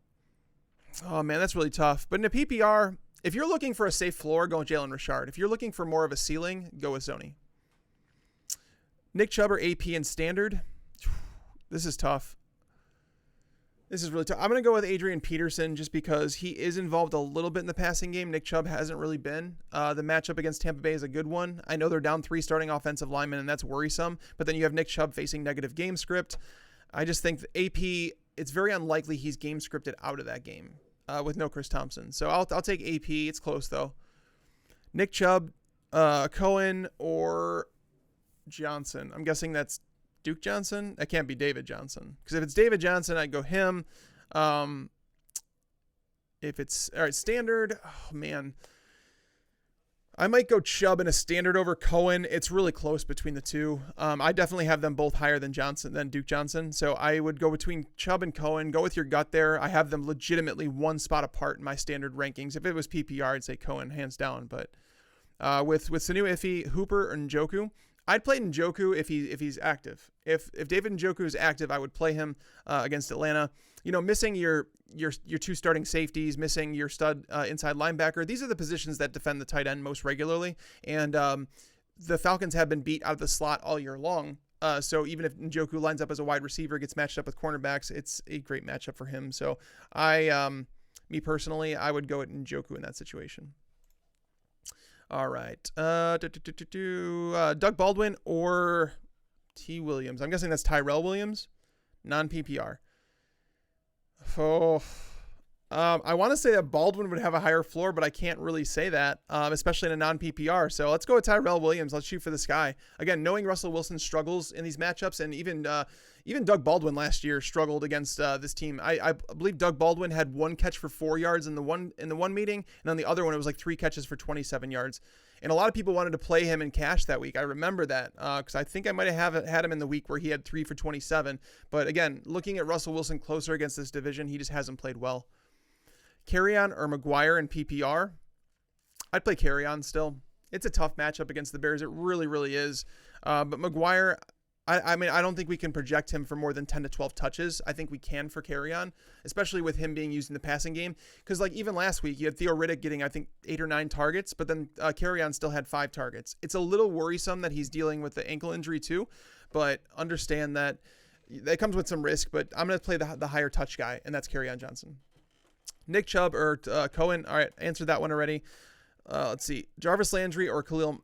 oh man, that's really tough. But in a PPR, if you're looking for a safe floor, go with Jalen Richard. If you're looking for more of a ceiling, go with Sony. Nick Chubb or AP in standard? This is tough. This is really tough. I'm going to go with Adrian Peterson just because he is involved a little bit in the passing game. Nick Chubb hasn't really been. The matchup against Tampa Bay is a good one. I know they're down 3 starting offensive linemen, and that's worrisome. But then you have Nick Chubb facing negative game script. I just think AP, it's very unlikely he's game scripted out of that game with no Chris Thompson. So I'll take AP. It's close, though. Nick Chubb, Cohen, or Johnson. I'm guessing that's Duke Johnson. That can't be David Johnson, because if it's David Johnson, I'd go him. If it's all right, standard, oh man, I might go Chubb in a standard over Cohen. It's really close between the two. I definitely have them both higher than Duke Johnson. So I would go between Chubb and Cohen. Go with your gut there. I have them legitimately 1 spot apart in my standard rankings. If it was PPR, I'd say Cohen hands down. But with Sanu Iffy, Hooper, and Njoku, I'd play Njoku if he's active. If David Njoku is active, I would play him against Atlanta. You know, missing your 2 starting safeties, missing your stud inside linebacker. These are the positions that defend the tight end most regularly. And the Falcons have been beat out of the slot all year long. So even if Njoku lines up as a wide receiver, gets matched up with cornerbacks, it's a great matchup for him. So me personally, I would go at Njoku in that situation. All right. Doug Baldwin or T. Williams. I'm guessing that's Tyrell Williams, non-PPR. I want to say that Baldwin would have a higher floor, but I can't really say that, especially in a non-PPR. So let's go with Tyrell Williams. Let's shoot for the sky. Again, knowing Russell Wilson's struggles in these matchups, and even Doug Baldwin last year struggled against this team. I believe Doug Baldwin had 1 catch for 4 yards in the one meeting, and on the other one it was like 3 catches for 27 yards. And a lot of people wanted to play him in cash that week. I remember that because I think I might have had him in the week where he had 3 for 27. But again, looking at Russell Wilson closer against this division, he just hasn't played well. Carrion or Mcguire in PPR. I'd play Carrion still. It's a tough matchup against the Bears. It really, really is. But Mcguire, I mean, I don't think we can project him for more than 10 to 12 touches. I think we can for Carrion, especially with him being used in the passing game. Because like even last week, you had Theo Riddick getting, I think, 8 or 9 targets, but then Carrion still had 5 targets. It's a little worrisome that he's dealing with the ankle injury too, but understand that that comes with some risk. But I'm going to play the higher touch guy, and that's Carrion Johnson. Nick Chubb or Cohen. All right, answered that one already. Let's see, Jarvis Landry or Khalil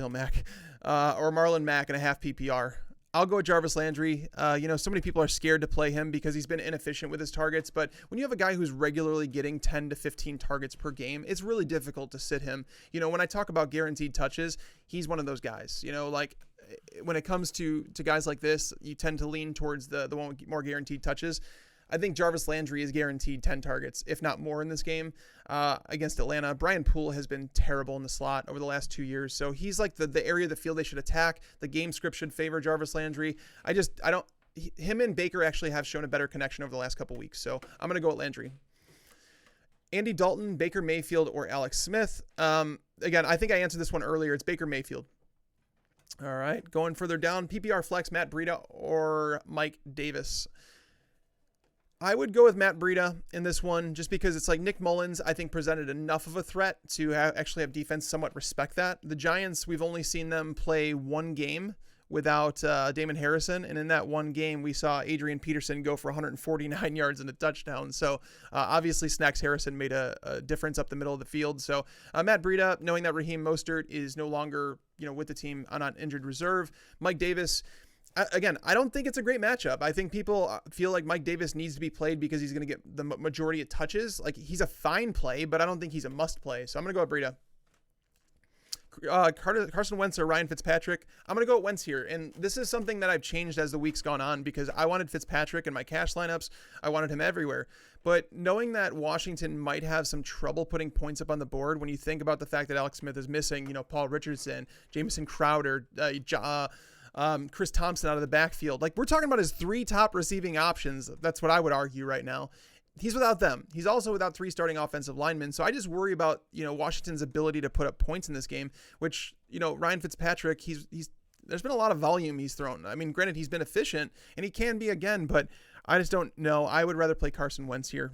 Mack, or Marlon Mack in a half PPR. I'll go with Jarvis Landry. So many people are scared to play him because he's been inefficient with his targets. But when you have a guy who's regularly getting 10 to 15 targets per game, it's really difficult to sit him. When I talk about guaranteed touches, he's one of those guys. Like when it comes to guys like this, you tend to lean towards the one with more guaranteed touches. I think Jarvis Landry is guaranteed 10 targets, if not more, in this game against Atlanta. Brian Poole has been terrible in the slot over the last 2 years, so he's like the area of the field they should attack. The game script should favor Jarvis Landry. Him and Baker actually have shown a better connection over the last couple weeks, so I'm going to go with Landry. Andy Dalton, Baker Mayfield, or Alex Smith. Again, I think I answered this one earlier. It's Baker Mayfield. All right, going further down, PPR flex, Matt Breida or Mike Davis. I would go with Matt Breida in this one just because it's like Nick Mullins, I think, presented enough of a threat to actually have defense somewhat respect that. The Giants, we've only seen them play one game without Damon Harrison, and in that one game, we saw Adrian Peterson go for 149 yards and a touchdown. So obviously, Snacks Harrison made a difference up the middle of the field. So Matt Breida, knowing that Raheem Mostert is no longer with the team on an injured reserve, Mike Davis. Again, I don't think it's a great matchup. I think people feel like Mike Davis needs to be played because he's going to get the majority of touches. Like, he's a fine play, but I don't think he's a must play. So I'm going to go with Breida. Carson Wentz or Ryan Fitzpatrick. I'm going to go with Wentz here. And this is something that I've changed as the week's gone on because I wanted Fitzpatrick in my cash lineups. I wanted him everywhere. But knowing that Washington might have some trouble putting points up on the board when you think about the fact that Alex Smith is missing, Paul Richardson, Jamison Crowder, Chris Thompson out of the backfield. Like, we're talking about his 3 top receiving options. That's what I would argue right now. He's without them. He's also without 3 starting offensive linemen. So I just worry about, Washington's ability to put up points in this game, which, Ryan Fitzpatrick, there's been a lot of volume he's thrown. I mean, granted, he's been efficient and he can be again, but I just don't know. I would rather play Carson Wentz here.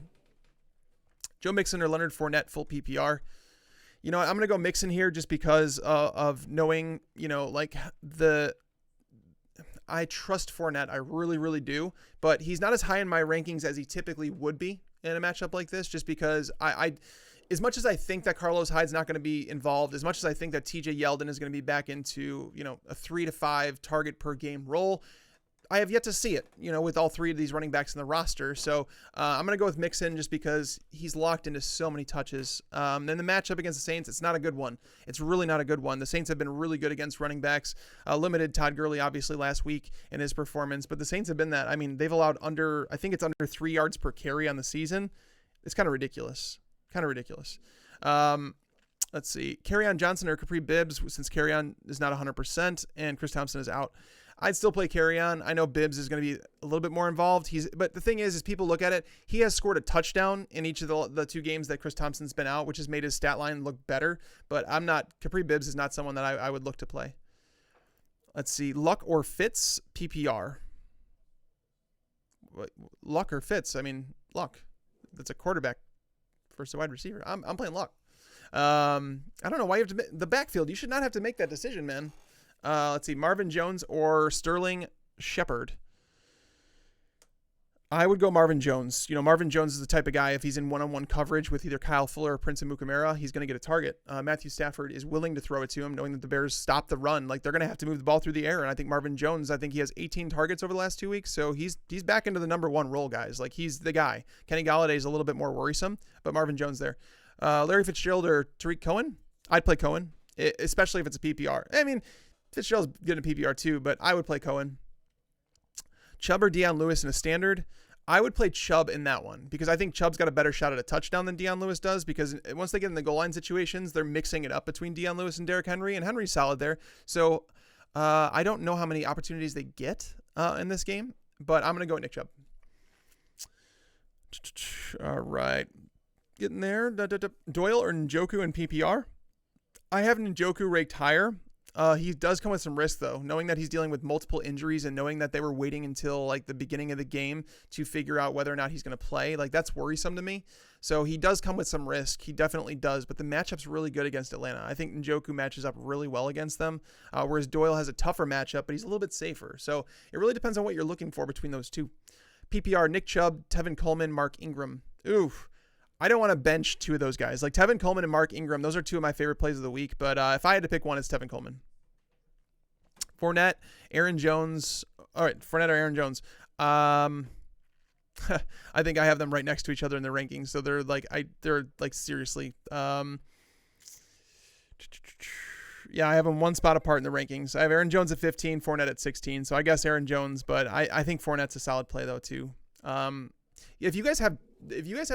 Joe Mixon or Leonard Fournette, full PPR. I'm going to go Mixon here just because of knowing, I trust Fournette. I really, really do. But he's not as high in my rankings as he typically would be in a matchup like this, just because I as much as I think that Carlos Hyde's not going to be involved, as much as I think that TJ Yeldon is going to be back into, a 3 to 5 target per game role, I have yet to see it, with all 3 of these running backs in the roster. So I'm going to go with Mixon just because he's locked into so many touches. Then the matchup against the Saints, it's not a good one. It's really not a good one. The Saints have been really good against running backs. Limited Todd Gurley, obviously, last week in his performance. But the Saints have been that. I mean, they've allowed under 3 yards per carry on the season. It's kind of ridiculous. Let's see. Kerryon Johnson or Capri Bibbs, since Kerryon is not 100% and Chris Thompson is out. I'd still play Kerryon. I know Bibbs is going to be a little bit more involved. But the thing is people look at it, he has scored a touchdown in each of the 2 games that Chris Thompson's been out, which has made his stat line look better. But Capri Bibbs is not someone that I would look to play. Let's see. Luck or Fitz, PPR. Luck or Fitz? I mean, Luck. That's a quarterback versus a wide receiver. I'm playing Luck. I don't know why you have to the backfield. You should not have to make that decision, man. Let's see, Marvin Jones or Sterling Shepard. I would go Marvin Jones. Marvin Jones is the type of guy, if he's in one-on-one coverage with either Kyle Fuller or Prince Amukamara, he's going to get a target. Matthew Stafford is willing to throw it to him, knowing that the Bears stop the run. Like, they're going to have to move the ball through the air, and I think Marvin Jones, he has 18 targets over the last 2 weeks, so he's back into the number 1 role, guys. Like, he's the guy. Kenny Galladay is a little bit more worrisome, but Marvin Jones there. Larry Fitzgerald or Tarik Cohen? I'd play Cohen, especially if it's a PPR. I mean, Fitzgerald's good in PPR too, but I would play Cohen. Chubb or Deion Lewis in a standard? I would play Chubb in that one because I think Chubb's got a better shot at a touchdown than Deion Lewis does, because once they get in the goal line situations, they're mixing it up between Deion Lewis and Derrick Henry, and Henry's solid there. So I don't know how many opportunities they get in this game, but I'm going to go with Nick Chubb. All right. Getting there. Doyle or Njoku in PPR? I have Njoku ranked higher. He does come with some risk, though, knowing that he's dealing with multiple injuries and knowing that they were waiting until like the beginning of the game to figure out whether or not he's going to play. Like, that's worrisome to me. So he does come with some risk. He definitely does. But the matchup's really good against Atlanta. I think Njoku matches up really well against them, whereas Doyle has a tougher matchup, but he's a little bit safer. So it really depends on what you're looking for between those two. PPR, Nick Chubb, Tevin Coleman, Mark Ingram. Oof. I don't want to bench two of those guys. Like Tevin Coleman and Mark Ingram, those are two of my favorite plays of the week. But if I had to pick one, it's Tevin Coleman. Fournette, Aaron Jones. All right, Fournette or Aaron Jones. I think I have them right next to each other in the rankings. So they're like seriously. Yeah, I have them one spot apart in the rankings. I have Aaron Jones at 15, Fournette at 16. So I guess Aaron Jones, but I think Fournette's a solid play though too. If you guys have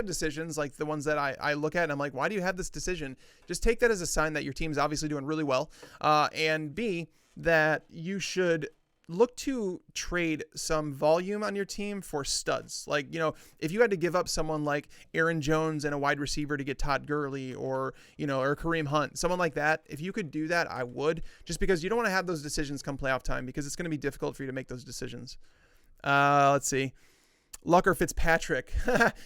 decisions like the ones that I look at and I'm like, why do you have this decision? Just take that as a sign that your team's obviously doing really well. And B, that you should look to trade some volume on your team for studs. Like, if you had to give up someone like Aaron Jones and a wide receiver to get Todd Gurley or Kareem Hunt, someone like that, if you could do that, I would, just because you don't want to have those decisions come playoff time because it's going to be difficult for you to make those decisions. Let's see. Luck or Fitzpatrick.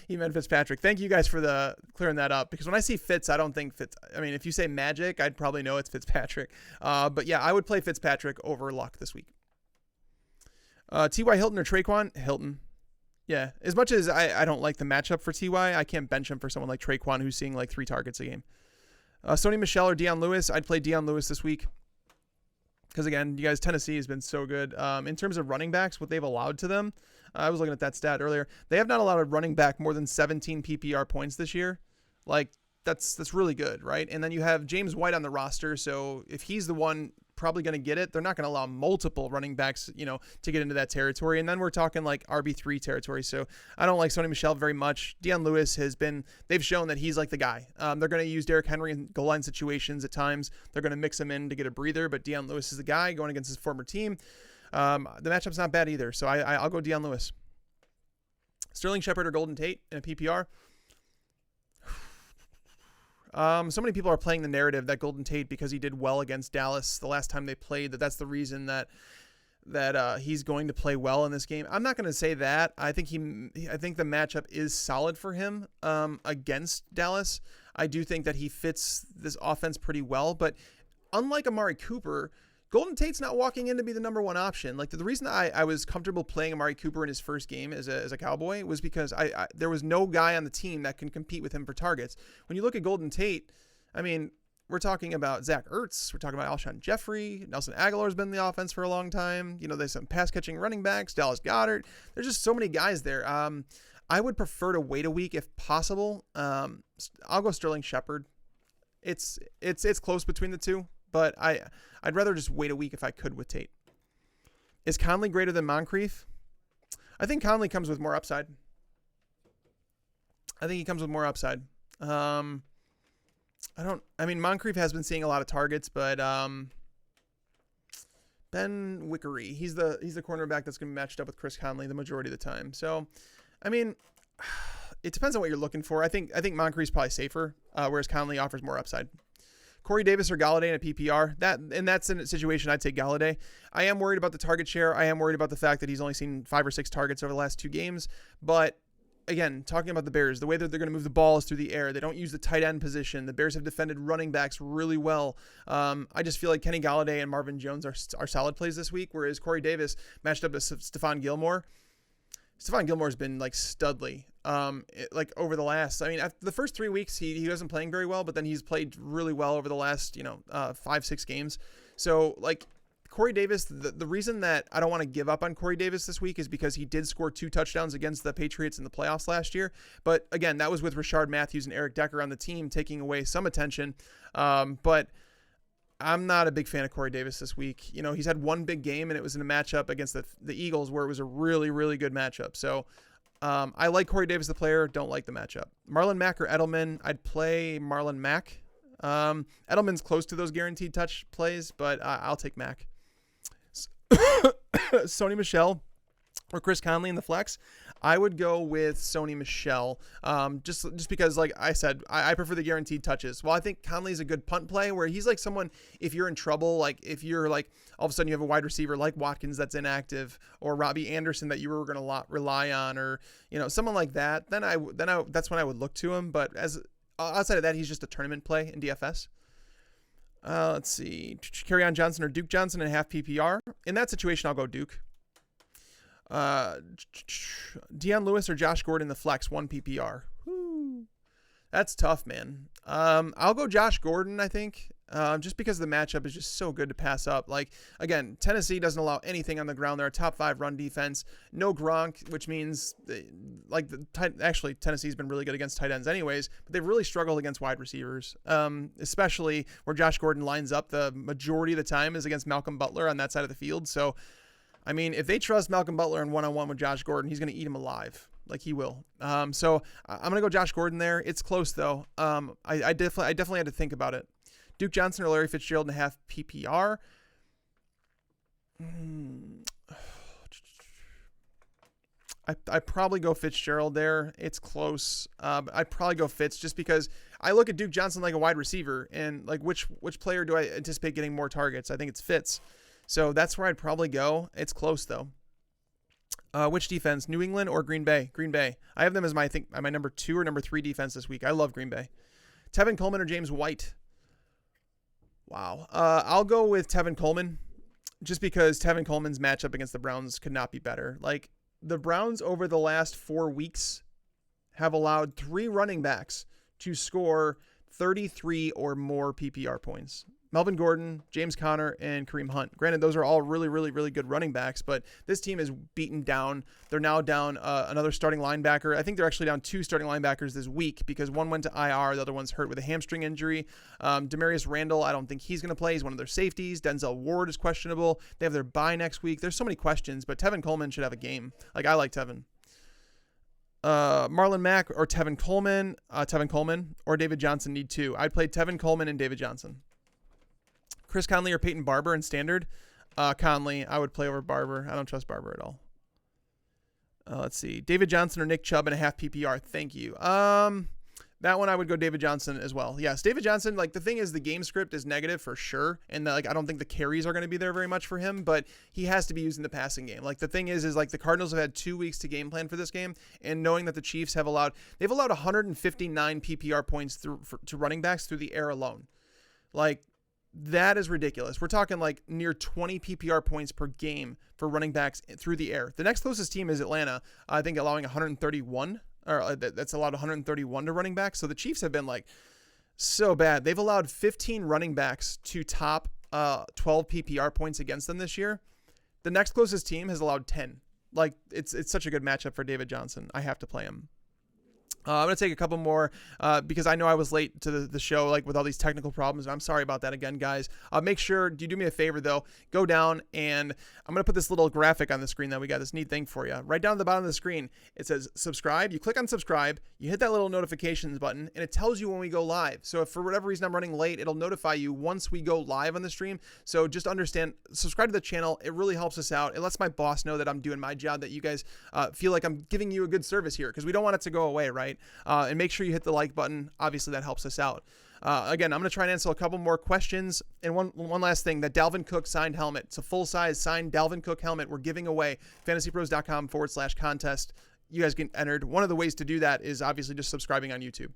He meant Fitzpatrick. Thank you guys for clearing that up, because when I see Fitz, I don't think Fitz. I mean, if you say Magic, I'd probably know it's Fitzpatrick. But yeah, I would play Fitzpatrick over Luck this week. T.Y. Hilton or Traquan? Hilton. Yeah. As much as I don't like the matchup for T.Y., I can't bench him for someone like Traquan who's seeing like 3 targets a game. Sony Michel or Deion Lewis? I'd play Deion Lewis this week. Because again, you guys, Tennessee has been so good. In terms of running backs, what they've allowed to them, I was looking at that stat earlier. They have not allowed a running back more than 17 PPR points this year. Like, that's really good, right? And then you have James White on the roster, so if he's the one probably going to get it, they're not going to allow multiple running backs, to get into that territory. And then we're talking like RB3 territory. So I don't like Sony Michel very much. Deion Lewis they've shown that he's like the guy. They're going to use Derrick Henry in goal line situations at times. They're going to mix him in to get a breather, but Deion Lewis is the guy going against his former team. The matchup's not bad either. So I'll go Deion Lewis. Sterling Shepard or Golden Tate in a PPR. So many people are playing the narrative that Golden Tate, because he did well against Dallas the last time they played, that's the reason that he's going to play well in this game. I'm not going to say that. I think the matchup is solid for him against Dallas. I do think that he fits this offense pretty well, but unlike Amari Cooper, Golden Tate's not walking in to be the number one option. Like the reason I was comfortable playing Amari Cooper in his first game as a Cowboy was because there was no guy on the team that can compete with him for targets. When you look at Golden Tate, I mean, we're talking about Zach Ertz. We're talking about Alshon Jeffrey. Nelson Aguilar's been in the offense for a long time. There's some pass catching running backs. Dallas Goedert. There's just so many guys there. I would prefer to wait a week if possible. I'll go Sterling Shepard. It's close between the two, but I'd rather just wait a week if I could with Tate. Is Conley greater than Moncrief? I think Conley comes with more upside. Moncrief has been seeing a lot of targets, but Ben Wickery, he's the cornerback that's going to be matched up with Chris Conley the majority of the time. So, it depends on what you're looking for. I think Moncrief's probably safer, whereas Conley offers more upside. Corey Davis or Galladay in a PPR. That's in a situation I'd take Galladay. I am worried about the target share. I am worried about the fact that he's only seen 5 or 6 targets over the last 2 games. But again, talking about the Bears, the way that they're going to move the ball is through the air. They don't use the tight end position. The Bears have defended running backs really well. I just feel like Kenny Galladay and Marvin Jones are solid plays this week, whereas Corey Davis matched up to Stephon Gilmore. Stephon Gilmore's been like studly. Over the last, after the first 3 weeks, he wasn't playing very well, but then he's played really well over the last, 5-6 games. So like Corey Davis, the reason that I don't want to give up on Corey Davis this week is because he did score 2 touchdowns against the Patriots in the playoffs last year. But again, that was with Rashard Matthews and Eric Decker on the team taking away some attention. But I'm not a big fan of Corey Davis this week. He's had one big game, and it was in a matchup against the Eagles where it was a really, really good matchup. So I like Corey Davis, the player. Don't like the matchup. Marlon Mac or Edelman? I'd play Marlon Mac. Edelman's close to those guaranteed touch plays, but I'll take Mac. Sony Michel or Chris Conley in the flex, I would go with Sony Michel. Just because, like I said, I prefer the guaranteed touches. Well, I think Conley's a good punt play where he's like someone, if you're in trouble, like if you're like all of a sudden you have a wide receiver like Watkins that's inactive, or Robbie Anderson that you were going to rely on, or someone like that, then that's when I would look to him. But as outside of that, he's just a tournament play in DFS. Let's see, Kerryon Johnson or Duke Johnson in half PPR. In that situation, I'll go Duke. Deion Lewis or Josh Gordon the flex, 1 PPR. Whew. That's tough, man. I'll go Josh Gordon, I think, just because the matchup is just so good to pass up. Like, again, Tennessee doesn't allow anything on the ground. They're a top 5 run defense. No Gronk, which means, actually, Tennessee's been really good against tight ends anyways, but they've really struggled against wide receivers, especially where Josh Gordon lines up the majority of the time is against Malcolm Butler on that side of the field. So, I mean, if they trust Malcolm Butler in one-on-one with Josh Gordon, he's going to eat him alive. Like he will. So I'm going to go Josh Gordon there. It's close though. I definitely had to think about it. Duke Johnson or Larry Fitzgerald in half PPR. I probably go Fitzgerald there. It's close. But I'd probably go Fitz just because I look at Duke Johnson like a wide receiver, and like which player do I anticipate getting more targets? I think it's Fitz. So that's where I'd probably go. It's close though. Which defense, New England or Green Bay? Green Bay. I have them as my number 2 or number 3 defense this week. I love Green Bay. Tevin Coleman or James White? Wow. I'll go with Tevin Coleman just because Tevin Coleman's matchup against the Browns could not be better. Like the Browns over the last 4 weeks have allowed 3 running backs to score 33 or more PPR points. Melvin Gordon, James Conner, and Kareem Hunt. Granted, those are all really, really, really good running backs, but this team is beaten down. They're now down another starting linebacker. I think they're actually down 2 starting linebackers this week because one went to IR, the other one's hurt with a hamstring injury. Demarius Randall, I don't think he's going to play. He's one of their safeties. Denzel Ward is questionable. They have their bye next week. There's so many questions, but Tevin Coleman should have a game. Like, I like Tevin. Marlon Mac or Tevin Coleman or David Johnson need 2. I'd play Tevin Coleman and David Johnson. Chris Conley or Peyton Barber in standard? Conley, I would play over Barber. I don't trust Barber at all. Let's see. David Johnson or Nick Chubb in a half PPR? Thank you. That one I would go David Johnson as well. Yes, David Johnson, like the thing is the game script is negative for sure. And I don't think the carries are going to be there very much for him, but he has to be used in the passing game. Like the thing is like the Cardinals have had 2 weeks to game plan for this game. And knowing that the Chiefs they've allowed 159 PPR points to running backs through the air alone. Like, that is ridiculous. We're talking like near 20 PPR points per game for running backs through the air. The next closest team is Atlanta, I think allowing 131, or that's allowed 131 to running backs. So the Chiefs have been like so bad. They've allowed 15 running backs to top 12 PPR points against them this year. The next closest team has allowed 10. Like it's such a good matchup for David Johnson. I have to play him. I'm going to take a couple more because I know I was late to the show, like with all these technical problems. And I'm sorry about that again, guys. Make sure, do me a favor though, go down and I'm going to put this little graphic on the screen that we got this neat thing for you. Right down at the bottom of the screen, it says subscribe. You click on subscribe, you hit that little notifications button and it tells you when we go live. So if for whatever reason I'm running late, it'll notify you once we go live on the stream. So just understand, subscribe to the channel. It really helps us out. It lets my boss know that I'm doing my job, that you guys feel like I'm giving you a good service here because we don't want it to go away, right? And make sure you hit the like button. Obviously, that helps us out. Again, I'm going to try and answer a couple more questions. And one last thing, that Dalvin Cook signed helmet. It's a full-size signed Dalvin Cook helmet we're giving away. fantasypros.com/contest. You guys get entered. One of the ways to do that is obviously just subscribing on YouTube.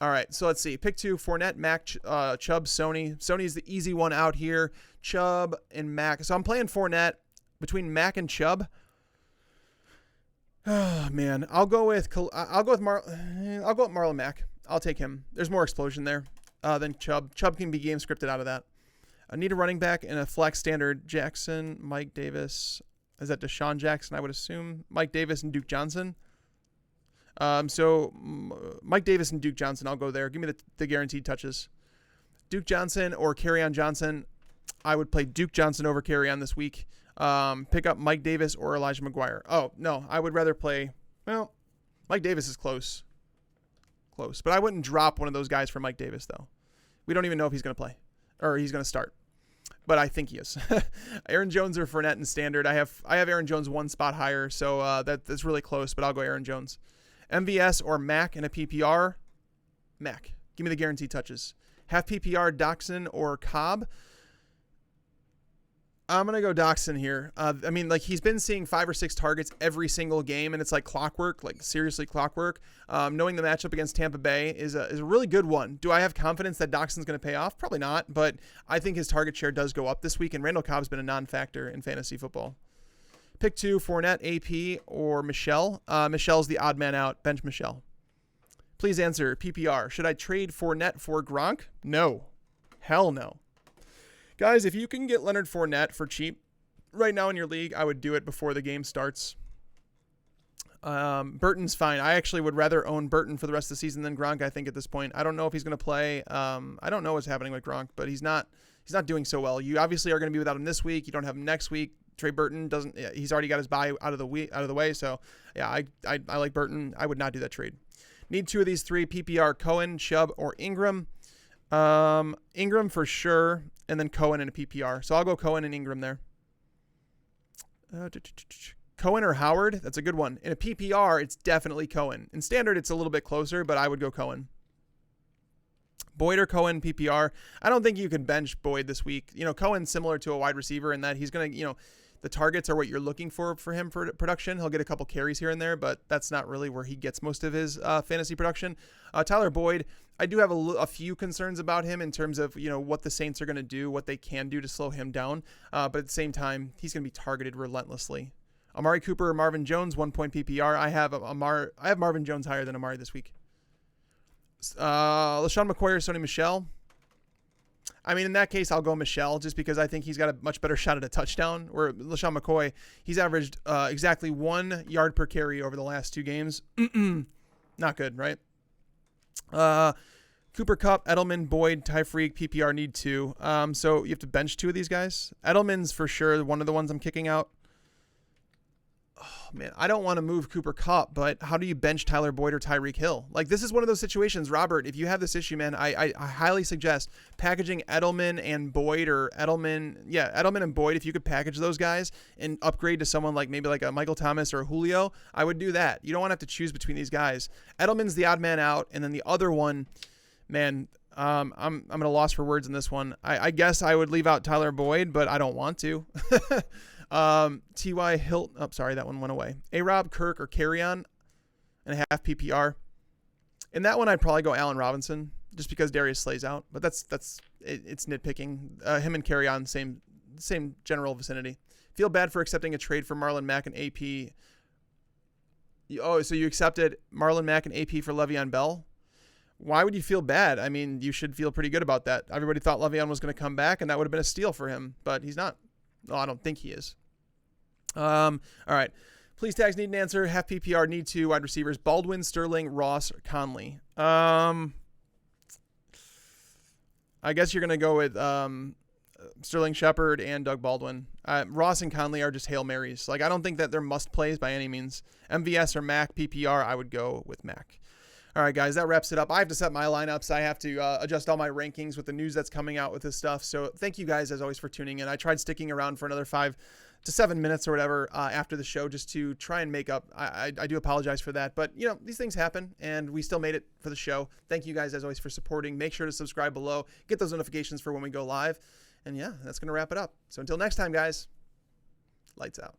All right, so let's see. Pick 2, Fournette, Mac, Chubb, Sony. Sony's the easy one out here. Chubb and Mac. So I'm playing Fournette between Mac and Chubb. Oh man, I'll go with Marlon Mac. I'll take him. There's more explosion there than Chubb. Chubb can be game scripted out of that. I need a running back in a flex standard. Jackson, Mike Davis. Is that Desean Jackson? I would assume Mike Davis and Duke Johnson. So Mike Davis and Duke Johnson. I'll go there. Give me the guaranteed touches. Duke Johnson or Kerryon Johnson. I would play Duke Johnson over Kerryon this week. Pick up Mike Davis or Elijah Mcguire. Oh, no, I would rather play, well, Mike Davis is close, but I wouldn't drop one of those guys for Mike Davis, though. We don't even know if he's going to play or he's going to start. but I think he is. Aaron Jones or Fournette in standard. I have Aaron Jones one spot higher, so that's really close, but I'll go Aaron Jones. MVS or Mac in a PPR. Mac. Give me the guaranteed touches. Half PPR, Doxson or Cobb. I'm going to go Doxson here. I mean, like, he's been seeing 5 or 6 targets every single game, and it's like clockwork, like seriously clockwork. Knowing the matchup against Tampa Bay is a really good one. Do I have confidence that Doxson's going to pay off? Probably not, but I think his target share does go up this week, and Randall Cobb's been a non-factor in fantasy football. Pick 2, Fournette, AP, or Michelle. Michelle's the odd man out. Bench Michelle. Please answer, PPR. Should I trade Fournette for Gronk? No. Hell no. Guys, if you can get Leonard Fournette for cheap right now in your league, I would do it before the game starts. Burton's fine. I actually would rather own Burton for the rest of the season than Gronk, I think, at this point. I don't know if he's going to play. I don't know what's happening with Gronk, but he's not doing so well. You obviously are going to be without him this week. You don't have him next week. Trey Burton doesn't. He's already got his bye out of the way. So yeah, I like Burton. I would not do that trade. Need 2 of these 3: PPR, Cohen, Chubb, or Ingram. Ingram for sure, and then Cohen in a PPR. So I'll go Cohen and Ingram there. Cohen or Howard? That's a good one. In a PPR, it's definitely Cohen. In standard, it's a little bit closer, but I would go Cohen. Boyd or Cohen PPR? I don't think you can bench Boyd this week. You know, Cohen's similar to a wide receiver in that he's going to, you know, the targets are what you're looking for him for production. He'll get a couple carries here and there, but that's not really where he gets most of his fantasy production. Tyler Boyd, I do have a few concerns about him in terms of, you know, what the Saints are going to do, what they can do to slow him down. But at the same time, he's going to be targeted relentlessly. Amari Cooper or Marvin Jones, 1 point PPR. I have Marvin Jones higher than Amari this week. LaShawn McCoy or Sony Michel. I mean, in that case, I'll go Michelle just because I think he's got a much better shot at a touchdown. Where LaShawn McCoy, he's averaged exactly 1 yard per carry over the last 2 games. Not good, right? Cooper Kupp, Edelman, Boyd, Tyreek, PPR need 2. So you have to bench 2 of these guys. Edelman's for sure one of the ones I'm kicking out. Oh, man, I don't want to move Cooper Kupp, but how do you bench Tyler Boyd or Tyreek Hill? Like, this is one of those situations, Robert, if you have this issue, man, I highly suggest packaging Edelman and Boyd or Edelman and Boyd. If you could package those guys and upgrade to someone like maybe like a Michael Thomas or a Julio, I would do that. You don't want to have to choose between these guys. Edelman's the odd man out, and then the other one, man, I'm at a loss for words in this one. I guess I would leave out Tyler Boyd, but I don't want to. T.Y. Hilton. Oh, sorry, that one went away. A-Rob, Kirk, or Carrion and a half PPR. In that one, I'd probably go Allen Robinson just because Darius Slay's out. But it's nitpicking. Him and Carrion, same general vicinity. Feel bad for accepting a trade for Marlon Mac and AP. Oh, so you accepted Marlon Mac and AP for Le'Veon Bell? Why would you feel bad? I mean, you should feel pretty good about that. Everybody thought Le'Veon was going to come back, and that would have been a steal for him, but he's not. No, I don't think he is. All right. Please tags need an answer. Half PPR need 2 wide receivers. Baldwin, Sterling, Ross, or Conley. I guess you're going to go with Sterling Shepard and Doug Baldwin. Ross and Conley are just Hail Marys. Like, I don't think that they're must plays by any means. MVS or Mac PPR, I would go with Mac. All right, guys, that wraps it up. I have to set my lineups. I have to adjust all my rankings with the news that's coming out with this stuff. So thank you guys, as always, for tuning in. I tried sticking around for another 5 to 7 minutes or whatever after the show just to try and make up. I do apologize for that. But, you know, these things happen, and we still made it for the show. Thank you guys, as always, for supporting. Make sure to subscribe below. Get those notifications for when we go live. And, yeah, that's going to wrap it up. So until next time, guys, lights out.